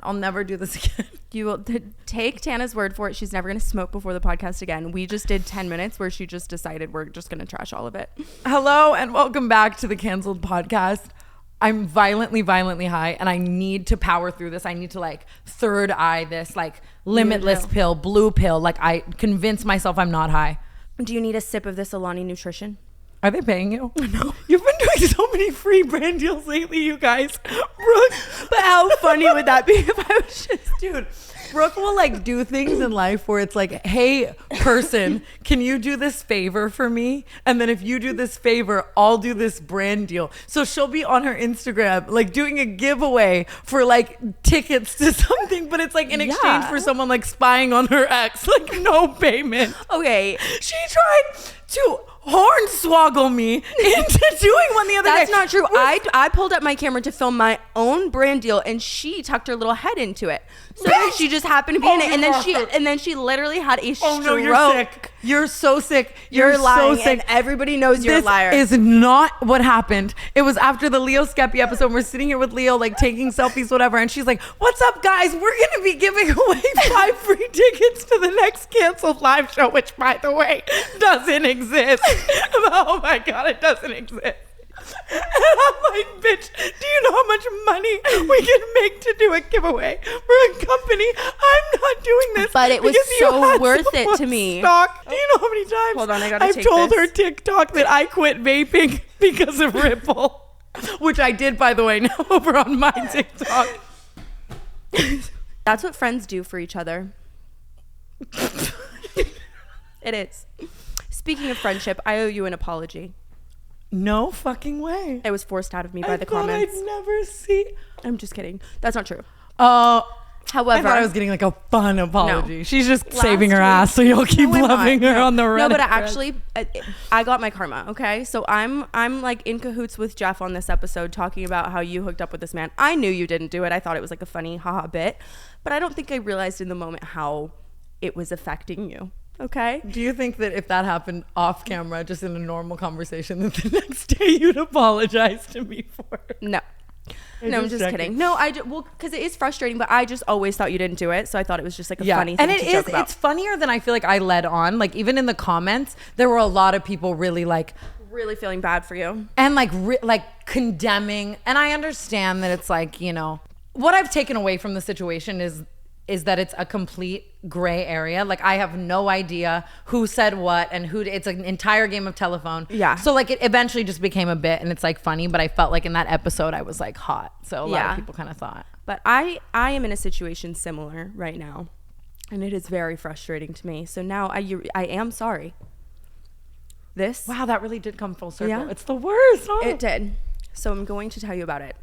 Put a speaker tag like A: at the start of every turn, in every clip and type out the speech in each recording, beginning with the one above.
A: I'll never do this again.
B: You will take Tana's word for it. She's never going to smoke before the podcast again. We just did 10 minutes where she just decided we're just going to trash all of it.
A: Hello and welcome back to the Canceled Podcast. I'm violently high and I need to power through this. I need to like third eye this like limitless pill, blue pill. Like I convince myself I'm not high.
B: Do you need a sip of this Alani Nutrition?
A: Are they paying you? No. You've been doing so many free brand deals lately, you guys. Brooke.
B: But how funny would that be if I was just...
A: Dude, Brooke will like do things in life where it's like, hey, person, can you do this favor for me? And then if you do this favor, I'll do this brand deal. So she'll be on her Instagram, like doing a giveaway for like tickets to something, but it's like in exchange for someone like spying on her ex, like no payment.
B: Okay.
A: She tried to hornswoggle me into doing one the other day.
B: That's not true. I pulled up my camera to film my own brand deal and she tucked her little head into it. So she just happened to be in it, and then she literally had a stroke.
A: No, you're sick. You're so sick.
B: You're lying,
A: so sick.
B: and everybody knows you're a liar.
A: This is not what happened. It was after the Leo Skeppy episode. We're sitting here with Leo, like taking selfies, whatever, and she's like, "What's up, guys? We're gonna be giving away 5 free tickets to the next Canceled live show, which, by the way, doesn't exist." Oh my god, it doesn't exist. And I'm like, bitch, do you know how much money we can make to do a giveaway for a company? I'm not doing this.
B: But it was so worth it to me.
A: Stock. Do you know how many times
B: Hold on, I gotta
A: I've told her TikTok that I quit vaping because of Ripple? Which I did, by the way, now over on my TikTok.
B: That's what friends do for each other. It is. Speaking of friendship, I owe you an apology.
A: No fucking way.
B: It was forced out of me by the
A: thought
B: comments.
A: I'd never see.
B: I'm just kidding. That's not true.
A: However, I
B: However,
A: thought I was getting like a fun apology.
B: No.
A: She's just
B: Last
A: saving her
B: week-
A: ass, so you'll keep
B: No, I'm
A: loving
B: not.
A: her on the Reddit.
B: No, but
A: thread.
B: actually, I got my karma. Okay, so I'm like in cahoots with Jeff on this episode, talking about how you hooked up with this man. I knew you didn't do it. I thought it was like a funny haha bit, but I don't think I realized in the moment how it was affecting you. Okay.
A: Do you think that if that happened off camera, just in a normal conversation, that the next day you'd apologize to me for it?
B: No. No, I'm just kidding. No, well, because it is frustrating, but I just always thought you didn't do it, so I thought it was just like a funny thing
A: and
B: to joke about.
A: it's funnier than I feel like I led on. Like even in the comments, there were a lot of people really like
B: really feeling bad for you
A: and like condemning. And I understand that it's like, you know, what I've taken away from the situation is that it's a complete gray area. Like I have no idea who said what and who. It's an entire game of telephone.
B: Yeah.
A: So like it eventually just became a bit and it's like funny, but I felt like in that episode I was like hot. So a lot of people kind of thought.
B: But I am in a situation similar right now, and it is very frustrating to me. So now I am sorry.
A: Wow, that really did come full circle.
B: Yeah.
A: It's the worst. Huh?
B: It did. So I'm going to tell you about it.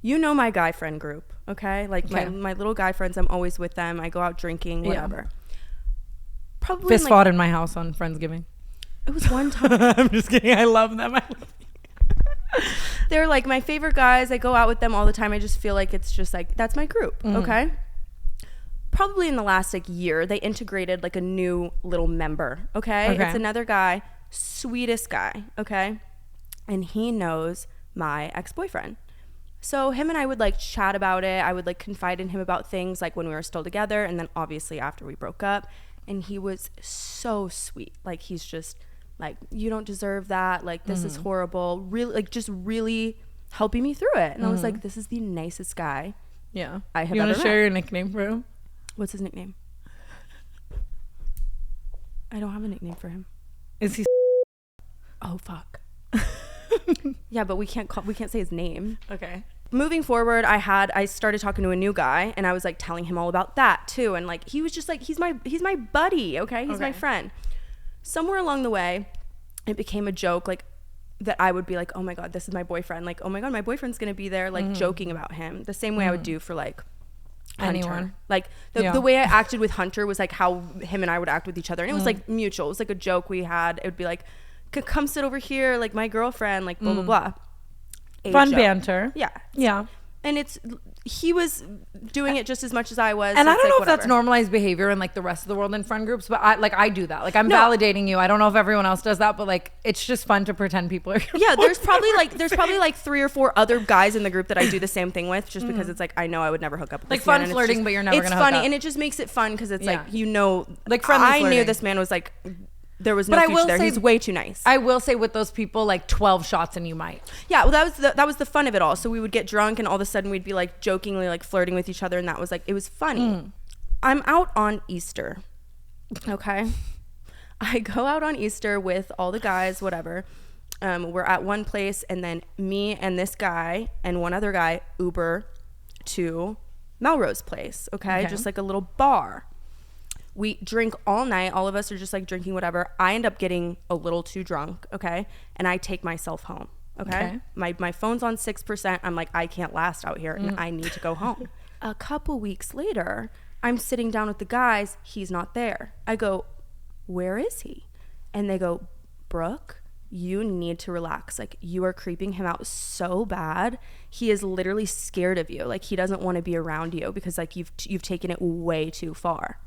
B: You know my guy friend group, okay? Like my little guy friends, I'm always with them. I go out drinking, whatever. Probably
A: fist fought in my house on Friendsgiving.
B: It was one time.
A: I'm just kidding. I love them.
B: They're like my favorite guys. I go out with them all the time. I just feel like it's just like, that's my group, okay? Probably in the last like year, they integrated like a new little member, okay? It's another guy, sweetest guy, okay? And he knows my ex-boyfriend. So him and I would like chat about it. I would like confide in him about things like when we were still together, and then obviously after we broke up. And he was so sweet. Like he's just like, you don't deserve that. Like this is horrible. Really, like just really helping me through it. And I was like, this is the nicest guy.
A: Yeah.
B: I have
A: You want
B: ever
A: to share
B: met.
A: your nickname for him?
B: What's his nickname? I don't have a nickname for him.
A: Is he?
B: Oh fuck. Yeah, but we can't say his name.
A: Okay.
B: Moving forward, I started talking to a new guy, and I was like telling him all about that too. And like he was just like, he's my buddy, okay? He's my friend. Somewhere along the way, it became a joke, like that I would be like, oh my god, this is my boyfriend. Like, oh my god, my boyfriend's gonna be there, like joking about him. The same way I would do for like Hunter.
A: Anyone.
B: Like the way I acted with Hunter was like how him and I would act with each other, and it was like mutual. It was like a joke we had. It would be like, come sit over here, like my girlfriend, like blah blah blah.
A: Fun banter.
B: Yeah.
A: Yeah.
B: And it's he was doing it just as much as I was.
A: And
B: so
A: I don't
B: like,
A: know if
B: whatever.
A: that's normalized behavior in like the rest of the world in friend groups, but I do that. Like I'm validating you. I don't know if everyone else does that, but like it's just fun to pretend people are.
B: Yeah, there's probably like 3 or 4 other guys in the group that I do the same thing with, just because it's like I know I would never hook up with
A: like
B: this
A: fun
B: man, and
A: flirting,
B: just,
A: but you're never gonna
B: it's
A: hook
B: funny
A: up.
B: and it just makes it fun because it's
A: Yeah.
B: like
A: like friendly
B: I
A: flirting.
B: knew this man was like there was no
A: But I
B: future
A: will
B: there.
A: say-
B: He's way too nice.
A: I will say with those people, like 12 shots and you might.
B: Yeah, well, that was the fun of it all. So we would get drunk, and all of a sudden we'd be like jokingly like flirting with each other, and that was like it was funny. I'm out on Easter, okay. I go out on Easter with all the guys, whatever. We're at one place, and then me and this guy and one other guy Uber to Melrose Place, okay, just like a little bar. We drink all night. All of us are just like drinking whatever. I end up getting a little too drunk, okay? And I take myself home, okay? My phone's on 6%. I'm like, I can't last out here and I need to go home. A couple weeks later, I'm sitting down with the guys. He's not there. I go, where is he? And they go, Brooke, you need to relax. Like, you are creeping him out so bad. He is literally scared of you. Like, he doesn't want to be around you because like you've taken it way too far.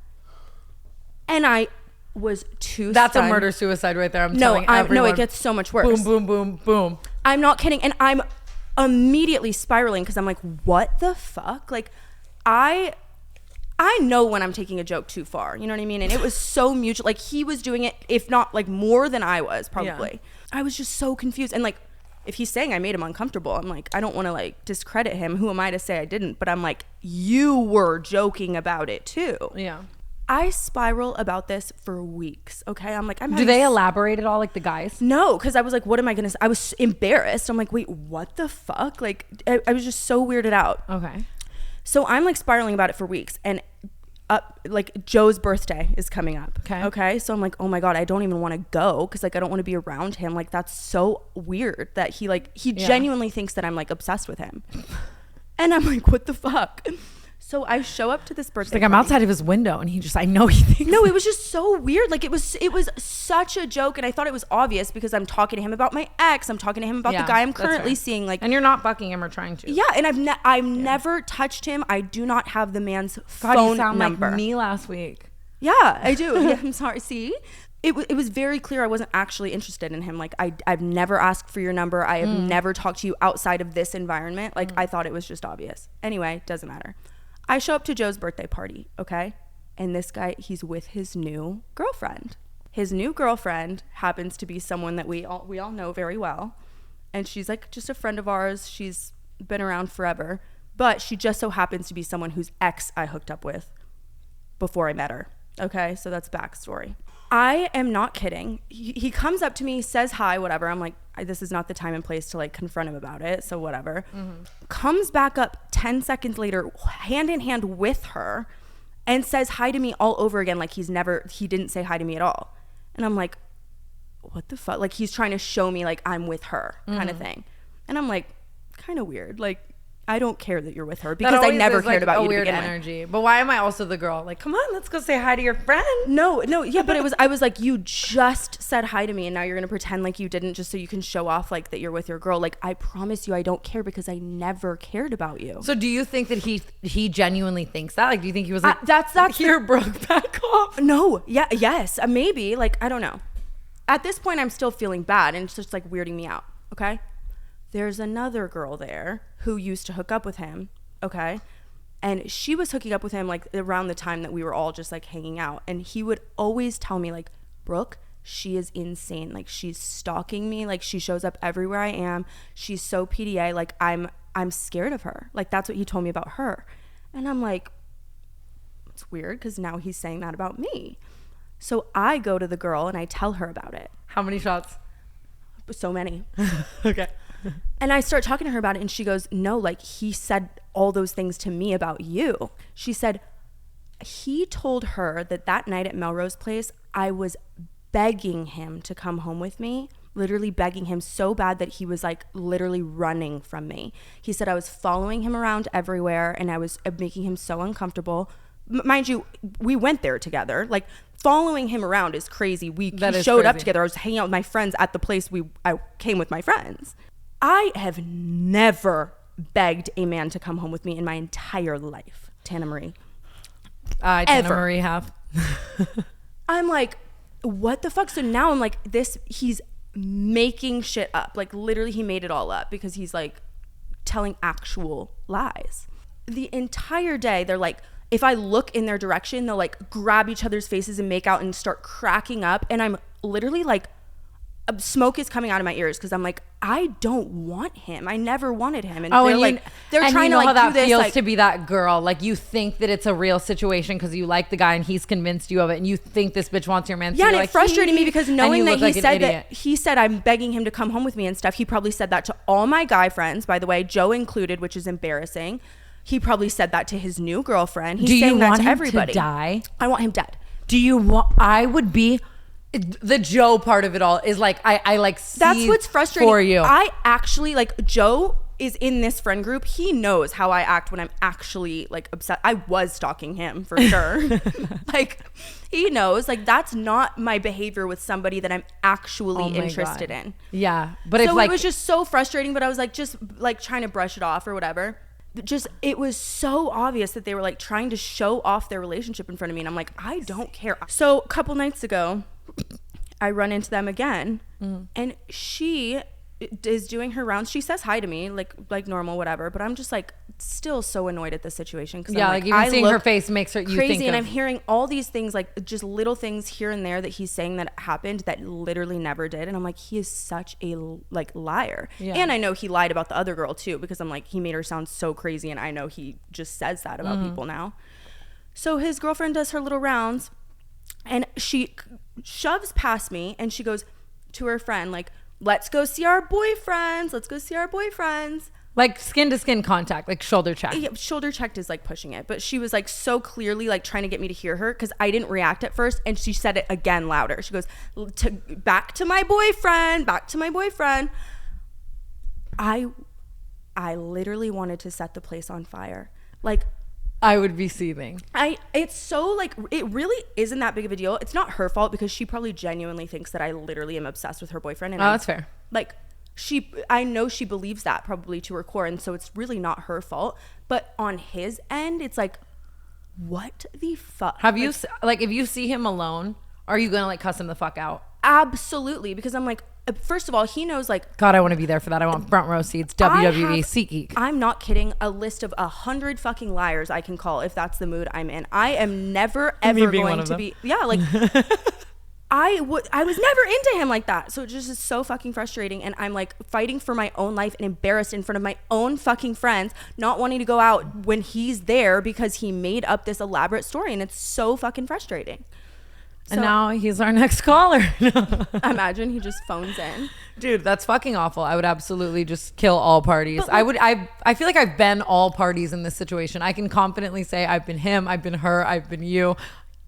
B: And I was too
A: That's
B: stunned.
A: a murder suicide right there. I'm telling
B: No,
A: everyone.
B: it gets so much worse.
A: Boom, boom, boom, boom.
B: I'm not kidding. And I'm immediately spiraling because I'm like, what the fuck? Like, I know when I'm taking a joke too far. You know what I mean? And it was so mutual. Like, he was doing it, if not like more than I was probably. Yeah. I was just so confused. And like, if he's saying I made him uncomfortable, I'm like, I don't want to like discredit him. Who am I to say I didn't? But I'm like, you were joking about it too.
A: Yeah.
B: I spiral about this for weeks. Okay. I'm like,
A: Do they elaborate at all, like the guys?
B: No, because I was like, what am I going to say? I was embarrassed. I'm like, wait, what the fuck? Like, I was just so weirded out.
A: Okay.
B: So I'm like spiraling about it for weeks. And like Joe's birthday is coming up. Okay. So I'm like, oh my God, I don't even want to go because like I don't want to be around him. Like, that's so weird that he genuinely thinks that I'm like obsessed with him. And I'm like, what the fuck? So I show up to this birthday.
A: Like, I'm outside of his window and I know he thinks.
B: No, it was just so weird. Like, it was such a joke. And I thought it was obvious because I'm talking to him about my ex. I'm talking to him about the guy I'm currently seeing. Like,
A: and you're not bucking him or trying to.
B: Yeah. And I've never touched him. I do not have the man's
A: God,
B: phone
A: you sound
B: number.
A: like me last week.
B: Yeah, I do. Yeah, I'm sorry. See? It was very clear I wasn't actually interested in him. Like, I've never asked for your number. I have never talked to you outside of this environment. Like, I thought it was just obvious. Anyway, doesn't matter. I show up to Joe's birthday party, okay? And this guy, he's with his new girlfriend. His new girlfriend happens to be someone that we all know very well. And she's like just a friend of ours. She's been around forever. But she just so happens to be someone whose ex I hooked up with before I met her. Okay, so that's backstory. I am not kidding. He comes up to me, says hi, whatever. I'm like, this is not the time and place to like confront him about it, so whatever. Comes back up 10 seconds later, hand in hand with her, and says hi to me all over again, like he didn't say hi to me at all. And I'm like, what the fuck? Like, he's trying to show me like I'm with her kind of thing. And I'm like, kind of weird. Like, I don't care that you're with her because I never cared about you to begin with.
A: Energy. But why am I also the girl? Like, come on, let's go say hi to your friend.
B: No, yeah, but I was like, you just said hi to me and now you're gonna pretend like you didn't just so you can show off like that you're with your girl. Like, I promise you I don't care because I never cared about you.
A: So do you think that he genuinely thinks that? Like, do you think he was like,
B: that's
A: here, Brooke, back off?
B: No, yeah, yes, maybe. Like, I don't know. At this point, I'm still feeling bad and it's just like weirding me out, okay? There's another girl there who used to hook up with him, okay? And she was hooking up with him like around the time that we were all just like hanging out. And he would always tell me like, Brooke, she is insane. Like, she's stalking me. Like, she shows up everywhere I am. She's so PDA. Like, I'm scared of her. Like, that's what he told me about her. And I'm like, it's weird because now he's saying that about me. So I go to the girl and I tell her about it.
A: How many shots?
B: So many.
A: Okay.
B: And I start talking to her about it and she goes, no, like, he said all those things to me about you. She said, he told her that night at Melrose Place, I was begging him to come home with me, literally begging him so bad that he was like literally running from me. He said I was following him around everywhere and I was making him so uncomfortable. Mind you, we went there together. Like, following him around is crazy. He showed up together. I was hanging out with my friends at the place I came with my friends. I have never begged a man to come home with me in my entire life. Tana Marie.
A: Tana Marie have.
B: I'm like, what the fuck? So now I'm like, he's making shit up. Like literally he made it all up because he's like telling actual lies. The entire day they're like, if I look in their direction, they'll like grab each other's faces and make out and start cracking up. And I'm literally like, smoke is coming out of my ears because I'm like, I don't want him. I never wanted him. And they're trying to like
A: how that
B: do this.
A: Feels
B: like,
A: to be that girl. Like you think that it's a real situation because you like the guy and he's convinced you of it, and you think this bitch wants your man.
B: Yeah,
A: so
B: and it
A: like,
B: frustrated me because knowing that
A: he
B: said I'm begging him to come home with me and stuff. He probably said that to all my guy friends, by the way, Joe included, which is embarrassing. He probably said that to his new girlfriend. He's saying that to everybody.
A: Do you want him to die?
B: I want him dead.
A: Do you want? I would be. The Joe part of it all is like I like see
B: that's what's frustrating
A: for you.
B: I actually like Joe is in this friend group. He knows how I act when I'm actually like upset. I was stalking him for sure. Like he knows like that's not my behavior with somebody that I'm actually interested in.
A: Yeah, but
B: so
A: it's like,
B: it was just so frustrating. But I was like just like trying to brush it off or whatever. Just it was so obvious that they were like trying to show off their relationship in front of me, and I'm like, I don't care. So a couple nights ago I run into them again, and she is doing her rounds. She says hi to me like normal, whatever, but I'm just like still so annoyed at the situation because
A: like even seeing her face makes her you
B: crazy,
A: think
B: and I'm hearing all these things like just little things here and there that he's saying that happened that literally never did, and I'm like, he is such a like liar. And I know he lied about the other girl too because I'm like, he made her sound so crazy, and I know he just says that about people now. So his girlfriend does her little rounds, and she shoves past me and she goes to her friend like, let's go see our boyfriends,
A: like skin to skin contact, like shoulder check.
B: Yeah, shoulder checked is like pushing it, but she was like so clearly like trying to get me to hear her because I didn't react at first, and she said it again louder. She goes, back to my boyfriend. I literally wanted to set the place on fire. Like
A: I would be seething.
B: It's so like, it really isn't that big of a deal. It's not her fault because she probably genuinely thinks that I literally am obsessed with her boyfriend. And
A: that's fair.
B: Like I know she believes that probably to her core. And so it's really not her fault. But on his end, it's like, what the fuck?
A: Have you, like, if you see him alone, are you going to like cuss him the fuck out?
B: Absolutely. Because I'm like, first of all, he knows like,
A: God, I want to be there for that. I want front row seats. WWE SeatGeek.
B: I'm not kidding. A list of 100 fucking liars I can call if that's the mood I'm in. I am never ever going to be. Yeah, like I was never into him like that. So it just is so fucking frustrating, and I'm like fighting for my own life and embarrassed in front of my own fucking friends, not wanting to go out when he's there because he made up this elaborate story, and it's so fucking frustrating.
A: And now he's our next caller.
B: Imagine he just phones in.
A: Dude, that's fucking awful. I would absolutely just kill all parties. I feel like I've been all parties in this situation. I can confidently say I've been him, I've been her, I've been you.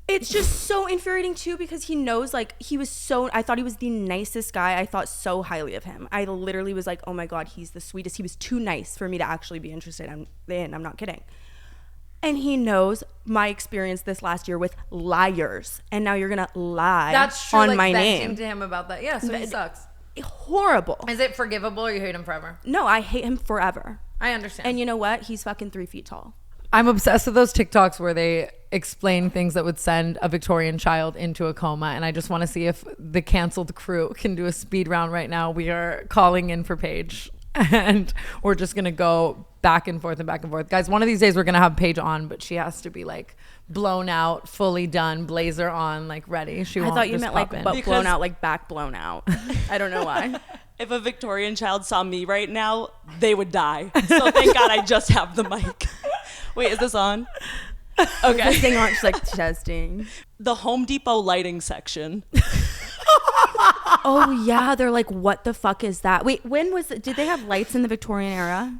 B: It's just so infuriating too because he knows like I thought he was the nicest guy. I thought so highly of him. I literally was like, oh my God, he's the sweetest. He was too nice for me to actually be interested in. I'm not kidding. And he knows my experience this last year with liars. And now you're going to lie on like my name.
A: To him about that. Yeah, so he sucks.
B: Horrible.
A: Is it forgivable or you hate him forever?
B: No, I hate him forever.
A: I understand.
B: And you know what? He's fucking 3 feet tall.
A: I'm obsessed with those TikToks where they explain things that would send a Victorian child into a coma. And I just want to see if the canceled crew can do a speed round right now. We are calling in for Paige. And we're just going to go back and forth and back and forth. Guys, one of these days we're going to have Paige on, but she has to be like blown out, fully done, blazer on, like ready. I
B: thought you meant like blown out, like back blown out. I don't know why.
C: If a Victorian child saw me right now, they would die. So thank God I just have the mic. Wait, is this on? Okay.
B: This thing on, she's like testing.
C: The Home Depot lighting section.
B: Oh yeah, they're like, what the fuck is that? Wait, when was it? Did they have lights in the Victorian era?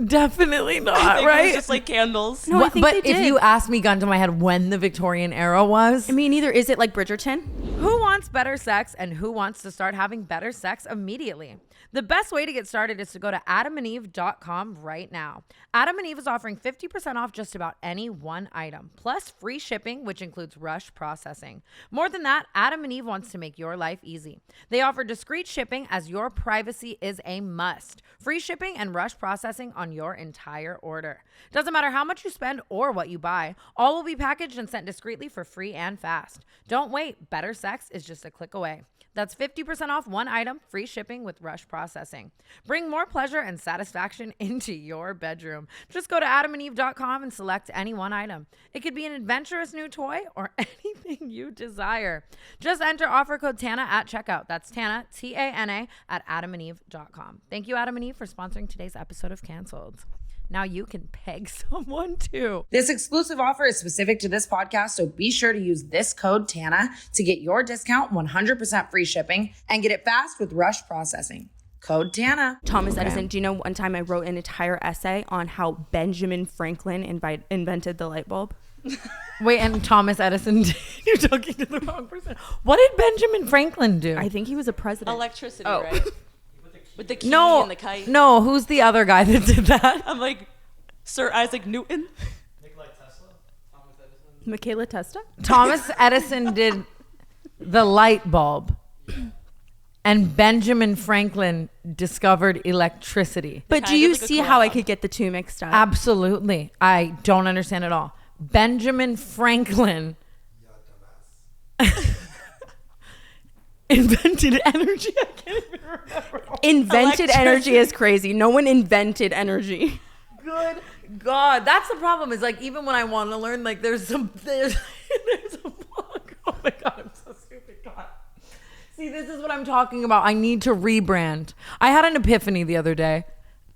A: Definitely not,
C: I think
A: right?
C: it was just like candles.
B: No, I think they did.
A: If you ask me, gun to my head, when the Victorian era was,
B: I mean, either is it like Bridgerton?
A: Who wants better sex and who wants to start having better sex immediately? The best way to get started is to go to adamandeve.com right now. Adam and Eve is offering 50% off just about any one item, plus free shipping, which includes rush processing. More than that, Adam and Eve wants to make your life easy. They offer discreet shipping as your privacy is a must. Free shipping and rush processing on your entire order. Doesn't matter how much you spend or what you buy, all will be packaged and sent discreetly for free and fast. Don't wait. Better sex is just a click away. That's 50% off one item, free shipping with rush processing. Bring more pleasure and satisfaction into your bedroom. Just go to adamandeve.com and select any one item. It could be an adventurous new toy or anything you desire. Just enter offer code TANA at checkout. That's TANA, T-A-N-A, at adamandeve.com. Thank you, Adam and Eve, for sponsoring today's episode of Canceled. Now you can peg someone too.
D: This exclusive offer is specific to this podcast, so be sure to use this code TANA to get your discount, 100% free shipping, and get it fast with rush processing. Code TANA.
B: Thomas Edison, do you know one time I wrote an entire essay on how Benjamin Franklin invented the light bulb?
A: Wait, and Thomas Edison, you're talking to the wrong person. What did Benjamin Franklin do?
B: I think he was a president.
C: Electricity, right? With the key
A: No,
C: and the kite.
A: no, who's the other guy that did that?
C: I'm like, Sir Isaac Newton.
B: Michaela Testa?
A: Thomas Edison did the light bulb, and Benjamin Franklin discovered electricity.
B: But do
C: Kind
B: you
C: of like a
B: see how I
C: co-op.
B: could get the two mixed up?
A: Absolutely. I don't understand at all. Benjamin Franklin invented energy. I can't even remember.
B: Invented energy is crazy. No one invented energy.
A: Good God. That's the problem, is like, even when I want to learn, like there's a blog. Oh my God, I'm so stupid. God. See, this is what I'm talking about. I need to rebrand. I had an epiphany the other day,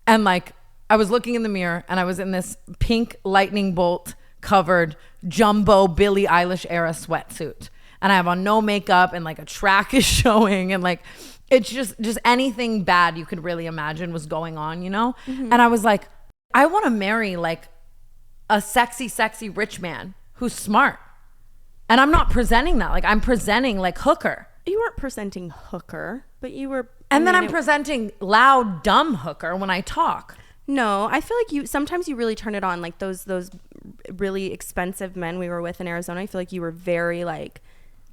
A: and like I was looking in the mirror and I was in this pink lightning bolt covered jumbo Billie Eilish era sweatsuit. And I have on no makeup, and like a track is showing, and like it's just anything bad you could really imagine was going on, you know? Mm-hmm. And I was like, I want to marry like a sexy rich man who's smart. And I'm not presenting that. Like, I'm presenting like hooker.
B: You weren't presenting hooker, but you were.
A: And then I'm presenting loud, dumb hooker when I talk.
B: No, I feel like sometimes you really turn it on. Like those really expensive men we were with in Arizona, I feel like you were very like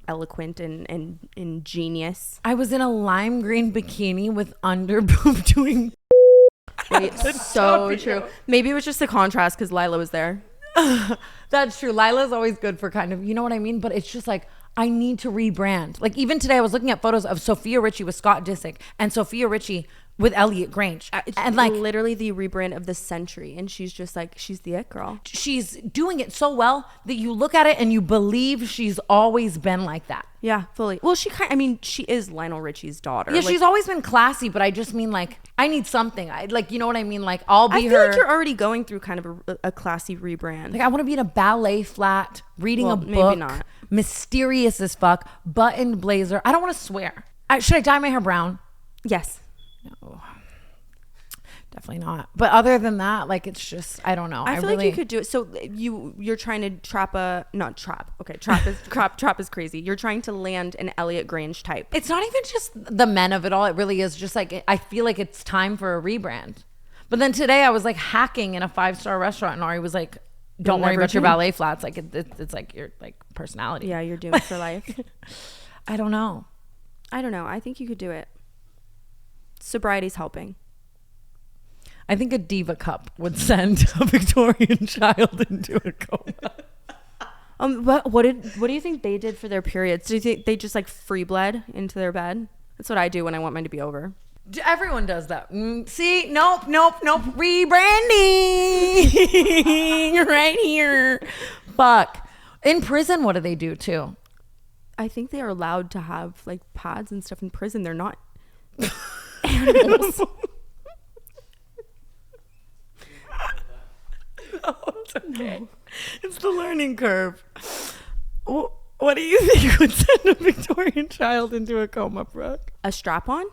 B: eloquent and ingenious.
A: I was in a lime green bikini with under boob doing.
B: Wait, so true. Maybe it was just the contrast because Lila was there.
A: That's true. Lila's always good for kind of, you know what I mean? But it's just like, I need to rebrand. Like even today I was looking at photos of Sophia Richie with Scott Disick and Sophia Richie with Elliot Grange.
B: It's
A: and like
B: literally the rebrand of the century. And she's just like, she's the it girl.
A: She's doing it so well that you look at it and you believe she's always been like that.
B: Yeah, fully. Well, she is Lionel Richie's daughter.
A: Yeah,
B: like,
A: she's always been classy, but I just mean like, I need something. I like, you know what I mean? Like I'll be
B: I feel
A: her.
B: like you're already going through kind of a classy rebrand.
A: Like I want to be in a ballet flat, reading a book.
B: Maybe not.
A: Mysterious as fuck, buttoned blazer. I don't want to swear. Should I dye my hair brown?
B: Yes.
A: No. Definitely not. But other than that, like it's just, I don't know.
B: I feel like you could do it. So you're trying to trap is crazy. You're trying to land an Elliot Grange type.
A: It's not even just the men of it all. It really is just like, I feel like it's time for a rebrand. But then today I was like hacking in a 5-star restaurant and Ari was like, don't worry about your ballet flats. Like it's like your like personality.
B: Yeah, you're doomed for life.
A: I don't know.
B: I think you could do it. Sobriety's helping.
A: I think a diva cup would send a Victorian child into a coma.
B: What do you think they did for their periods? Do you think they just like free bled into their bed? That's what I do when I want mine to be over.
A: Everyone does that. See, nope. Rebranding right here. Fuck. In prison, what do they do too?
B: I think they are allowed to have like pads and stuff in prison. They're not animals.
A: No, it's okay. No. It's the learning curve. What do you think would send a Victorian child into a coma, Brooke?
B: A strap-on?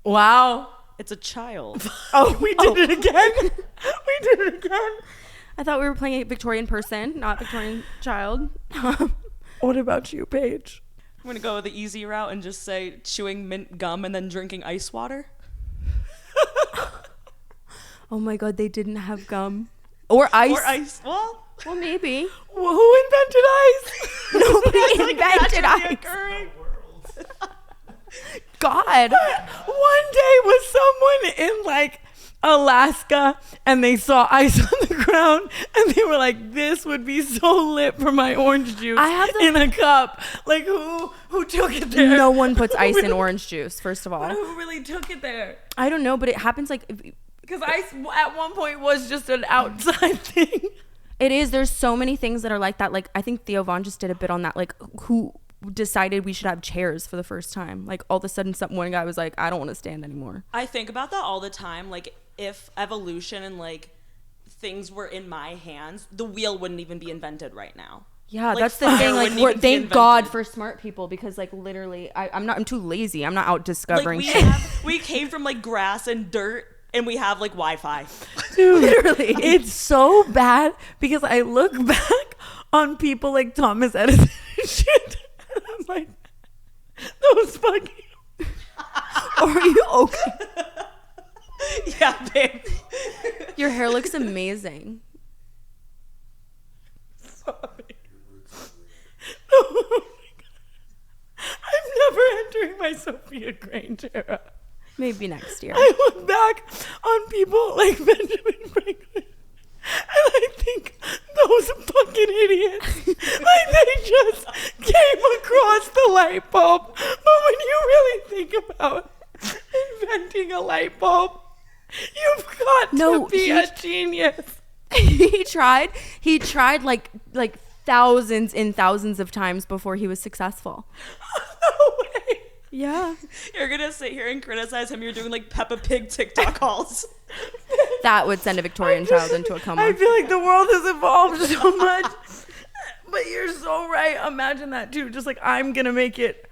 A: Wow.
C: It's a child.
A: Oh, we did it again. We did it again.
B: I thought we were playing a Victorian person, not Victorian child.
A: What about you, Paige?
C: I'm going to go the easy route and just say chewing mint gum and then drinking ice water.
B: Oh my God, they didn't have gum. Or ice.
C: Or ice. Well,
B: maybe.
A: Well, who invented ice?
B: Nobody invented ice.
C: Occurring.
B: God.
A: One day was someone in like Alaska and they saw ice on the ground and they were like, this would be so lit for my orange juice in a cup. Like who took it there?
B: No one puts ice in orange juice, first of all.
A: But who really took it there?
B: I don't know, but it happens like...
A: Because ice at one point was just an outside thing.
B: It is. There's so many things that are like that. Like I think Theo Von just did a bit on that. Like who decided we should have chairs for the first time? Like all of a sudden one guy was like, I don't want to stand anymore.
C: I think about that all the time. Like if evolution and like things were in my hands, the wheel wouldn't even be invented right now.
B: Yeah,
C: Like,
B: that's the thing. Like thank God for smart people, because like literally I'm too lazy. I'm not out discovering shit.
C: We came from like grass and dirt, and we have like Wi-Fi.
A: Dude, literally, it's so bad because I look back on people like Thomas Edison and shit, and I'm like, those fucking.
B: Are you okay?
C: Yeah, babe.
B: Your hair looks amazing.
A: Sorry. Oh my God. I'm never entering my Sophia Grange era.
B: Maybe next year.
A: I look back on people like Benjamin Franklin and I think those fucking idiots, like they just came across the light bulb. But when you really think about inventing a light bulb, you've got to be a genius.
B: He tried like thousands and thousands of times before he was successful.
A: No way.
B: Yeah.
C: You're gonna sit here and criticize him. You're doing like Peppa Pig TikTok hauls.
B: That would send a Victorian child into a coma.
A: I feel like the world has evolved so much. But you're so right. Imagine that too. Just like, I'm gonna make it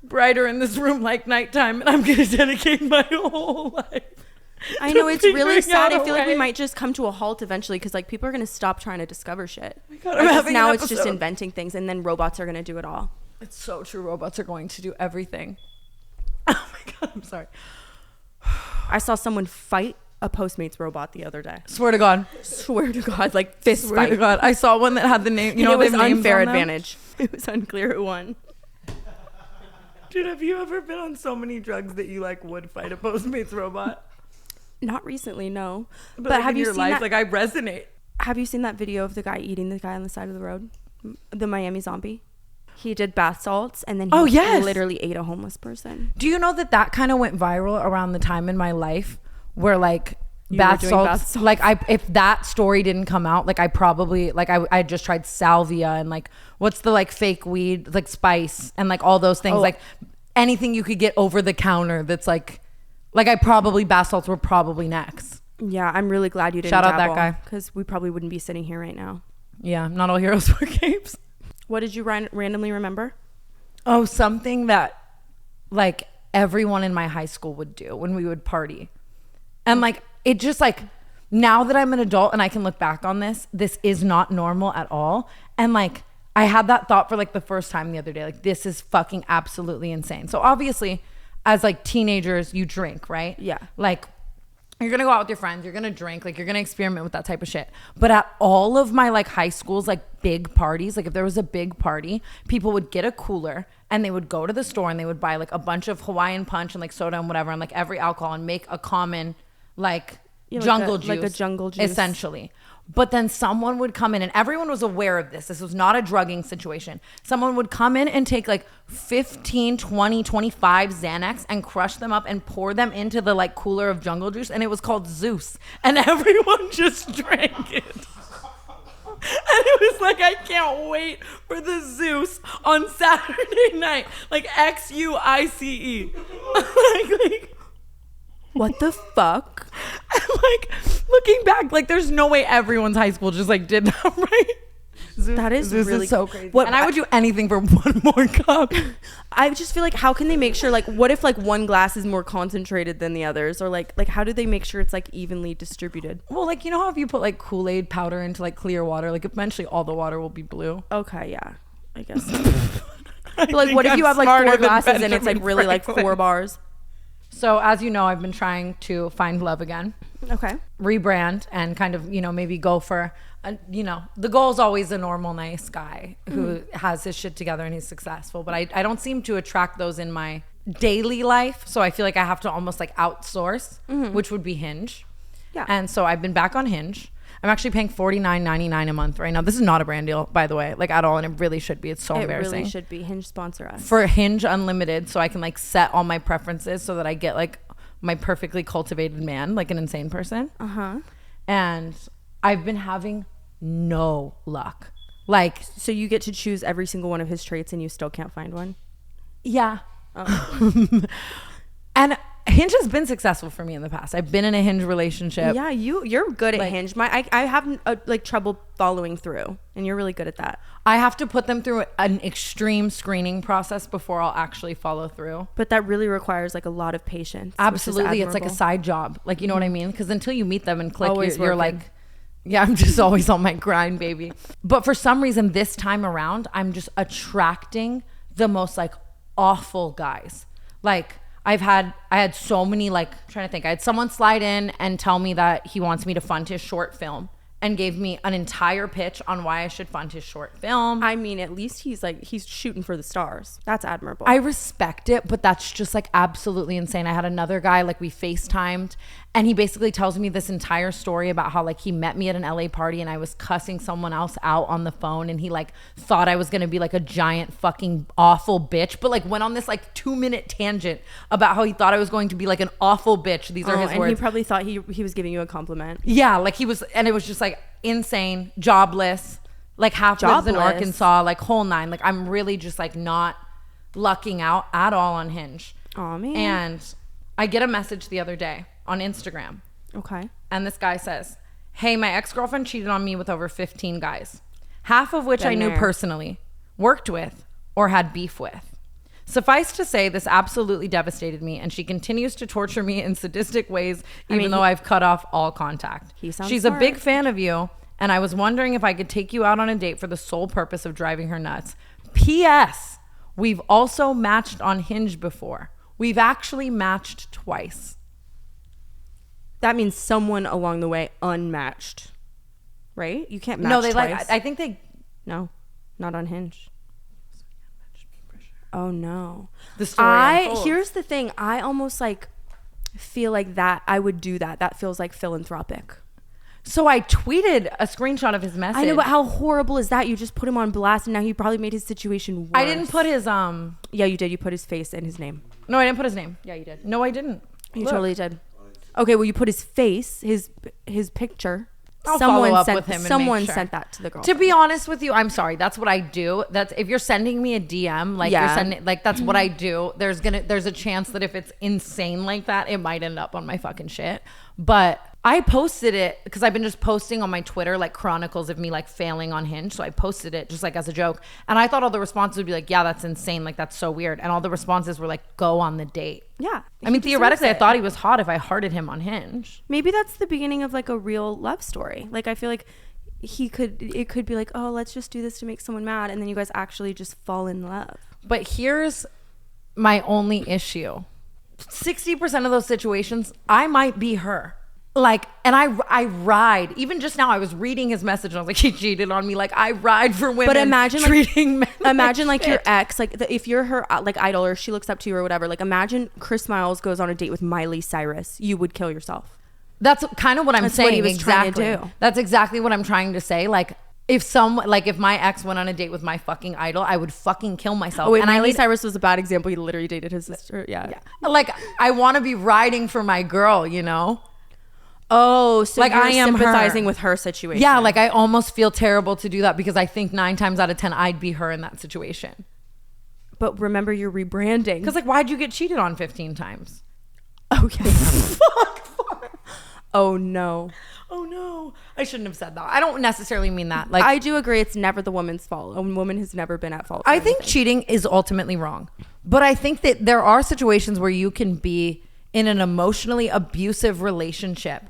A: brighter in this room like nighttime, and I'm gonna dedicate my whole life.
B: I know, it's really sad. I feel like we
A: way.
B: might just come to a halt eventually, because like people are gonna stop trying to discover shit.
A: God,
B: Because now it's just inventing things, and then robots are gonna do it all.
A: It's so true. Robots are going to do everything. Oh my God, I'm sorry.
B: I saw someone fight a Postmates robot the other day.
A: Swear to God.
B: Swear to God, like fist
A: Swear
B: fight.
A: to God. I saw one that had the name. You know,
B: it was
A: they have names
B: unfair
A: on them?
B: advantage. It was unclear who won.
A: Dude, have you ever been on so many drugs that you like would fight a Postmates robot?
B: Not recently, no.
A: But
B: But
A: like,
B: have
A: in
B: you
A: your
B: seen
A: life,
B: that?
A: like I resonate.
B: Have you seen that video of the guy eating the guy on the side of the road? The Miami zombie? He did bath salts and then he literally ate a homeless person.
A: Do you know that kind of went viral around the time in my life where like
B: You
A: bath
B: were doing
A: salts,
B: bath salts.
A: like if that story didn't come out, like I probably like I just tried salvia and like what's the like fake weed, like spice and like all those things, like anything you could get over the counter that's like I probably bath salts were probably next.
B: Yeah, I'm really glad you didn't
A: Shout out that guy.
B: because we probably wouldn't be sitting here right now.
A: Yeah, not all heroes wear capes.
B: What did you randomly remember?
A: Oh, something that like everyone in my high school would do when we would party. And like it just like now that I'm an adult and I can look back on this is not normal at all. And like I had that thought for like the first time the other day, like this is fucking absolutely insane. So obviously as like teenagers you drink, right?
B: Yeah.
A: Like you're gonna go out with your friends, you're gonna drink, like you're gonna experiment with that type of shit. But at all of my like high school's like big parties, like if there was a big party, people would get a cooler and they would go to the store and they would buy like a bunch of Hawaiian punch and like soda and whatever and like every alcohol and make a common like jungle juice,
B: like a jungle juice
A: essentially. But then someone would come in and everyone was aware of this. This was not a drugging situation. Someone would come in and take like 15, 20, 25 Xanax and crush them up and pour them into the like cooler of jungle juice. And it was called Zeus. And everyone just drank it. And it was like, I can't wait for the Zeus on Saturday night. Like XUICE. like
B: What the fuck?
A: like looking back, like there's no way everyone's high school just like did that, right?
B: That is
A: Zeus
B: really
A: is so crazy.
B: What,
A: and I would do anything for one more cup.
B: I just feel like, how can they make sure, like, what if like one glass is more concentrated than the others, or like how do they make sure it's like evenly distributed?
A: Well, like you know how if you put like Kool-Aid powder into like clear water, like eventually all the water will be blue.
B: Okay, yeah, I guess. But like, what if you have like 4 glasses and it's like really like 4 bars?
A: So as you know, I've been trying to find love again.
B: Okay.
A: Rebrand and kind of, maybe go for, the goal is always a normal, nice guy who has his shit together and he's successful. But I don't seem to attract those in my daily life. So I feel like I have to almost like outsource, which would be Hinge.
B: Yeah.
A: And so I've been back on Hinge. I'm actually paying $49.99 a month right now. This is not a brand deal, by the way, like at all. And it really should be. It's so embarrassing.
B: It really should be. Hinge sponsor us.
A: For Hinge Unlimited, so I can like set all my preferences so that I get like my perfectly cultivated man, like an insane person. And I've been having no luck. Like,
B: so you get to choose every single one of his traits and you still can't find one?
A: Yeah. And Hinge has been successful for me in the past. I've been in a Hinge relationship.
B: Yeah, you're good at Hinge. I have like trouble following through, and you're really good at that.
A: I have to put them through an extreme screening process before I'll actually follow through.
B: But that really requires like a lot of patience.
A: Absolutely, it's like a side job. Like, you know what I mean? Because until you meet them and click, you're like, yeah, I'm just always on my grind, baby. But for some reason, this time around, I'm just attracting the most like awful guys. Like, I had so many, like, I'm trying to think. I had someone slide in and tell me that he wants me to fund his short film and gave me an entire pitch on why I should fund his short film.
B: I mean, at least he's shooting for the stars. That's admirable.
A: I respect it, but that's just like absolutely insane. I had another guy, like, we FaceTimed, and he basically tells me this entire story about how like he met me at an LA party and I was cussing someone else out on the phone, and he like thought I was gonna be like a giant fucking awful bitch, but like went on this like 2-minute tangent about how he thought I was going to be like an awful bitch. These are his words.
B: And he probably thought he was giving you a compliment.
A: Yeah, like he was, and it was just like insane, jobless, like half lives in Arkansas, like whole nine. Like I'm really just like not lucking out at all on Hinge.
B: Oh man.
A: And I get a message the other day on Instagram.
B: Okay.
A: And this guy says, "Hey, my ex-girlfriend cheated on me with over 15 guys, half of which I knew personally, worked with, or had beef with. Suffice to say, this absolutely devastated me, and she continues to torture me in sadistic ways, even though I've cut off all contact. She's a big fan of you, and I was wondering if I could take you out on a date for the sole purpose of driving her nuts. P.S. We've also matched on Hinge before. We've actually matched twice."
B: That means someone along the way unmatched, right? You can't match twice.
A: Like, I think they...
B: No, not on Hinge. Oh no.
A: The story unfolds.
B: Here's the thing. I almost like feel like that I would do that. That feels like philanthropic.
A: So I tweeted a screenshot of his message.
B: I know, but how horrible is that? You just put him on blast and now he probably made his situation worse.
A: I didn't put his
B: Yeah, you did. You put his face and his name.
A: No, I didn't put his name.
B: Yeah, you did.
A: No, I didn't.
B: You totally did. Okay, well, you put his face, his picture.
A: I'll follow up with him and
B: someone
A: make sure.
B: sent that to the girl.
A: To be honest with you, I'm sorry. That's what I do. That's if you're sending me a DM, like you're sending, like that's what I do. There's a chance that if it's insane like that, it might end up on my fucking shit. But I posted it because I've been just posting on my Twitter like chronicles of me like failing on Hinge. So I posted it just like as a joke, and I thought all the responses would be like, "Yeah, that's insane. Like that's so weird." And all the responses were like, "Go on the date."
B: Yeah.
A: I mean, theoretically, I thought he was hot if I hearted him on Hinge.
B: Maybe that's the beginning of like a real love story. Like I feel like it could be like, oh, let's just do this to make someone mad, and then you guys actually just fall in love.
A: But here's my only issue. 60% of those situations, I might be her. Like, and I ride. Even just now, I was reading his message and I was like, he cheated on me. Like, I ride for women.
B: But imagine
A: treating men
B: imagine like your ex, like if you're her like idol or she looks up to you or whatever. Like, imagine Chris Miles goes on a date with Miley Cyrus. You would kill yourself.
A: That's kind of what I'm saying.
B: What he was trying to do.
A: That's exactly what I'm trying to say. Like, if my ex went on a date with my fucking idol, I would fucking kill myself.
B: Oh wait, Miley Cyrus was a bad example. He literally dated his sister. Yeah.
A: Like, I want to be riding for my girl, you know?
B: Oh, so
A: like
B: you're
A: I am
B: sympathizing with her situation.
A: Yeah, like I almost feel terrible to do that because I think 9 times out of 10 I'd be her in that situation.
B: But remember, you're rebranding.
A: Because like, why'd you get cheated on 15 times?
B: Oh yeah. Fuck. Oh no.
A: Oh no. I shouldn't have said that. I don't necessarily mean that. Like,
B: I do agree it's never the woman's fault. A woman has never been at fault.
A: I think cheating is ultimately wrong. But I think that there are situations where you can be in an emotionally abusive relationship.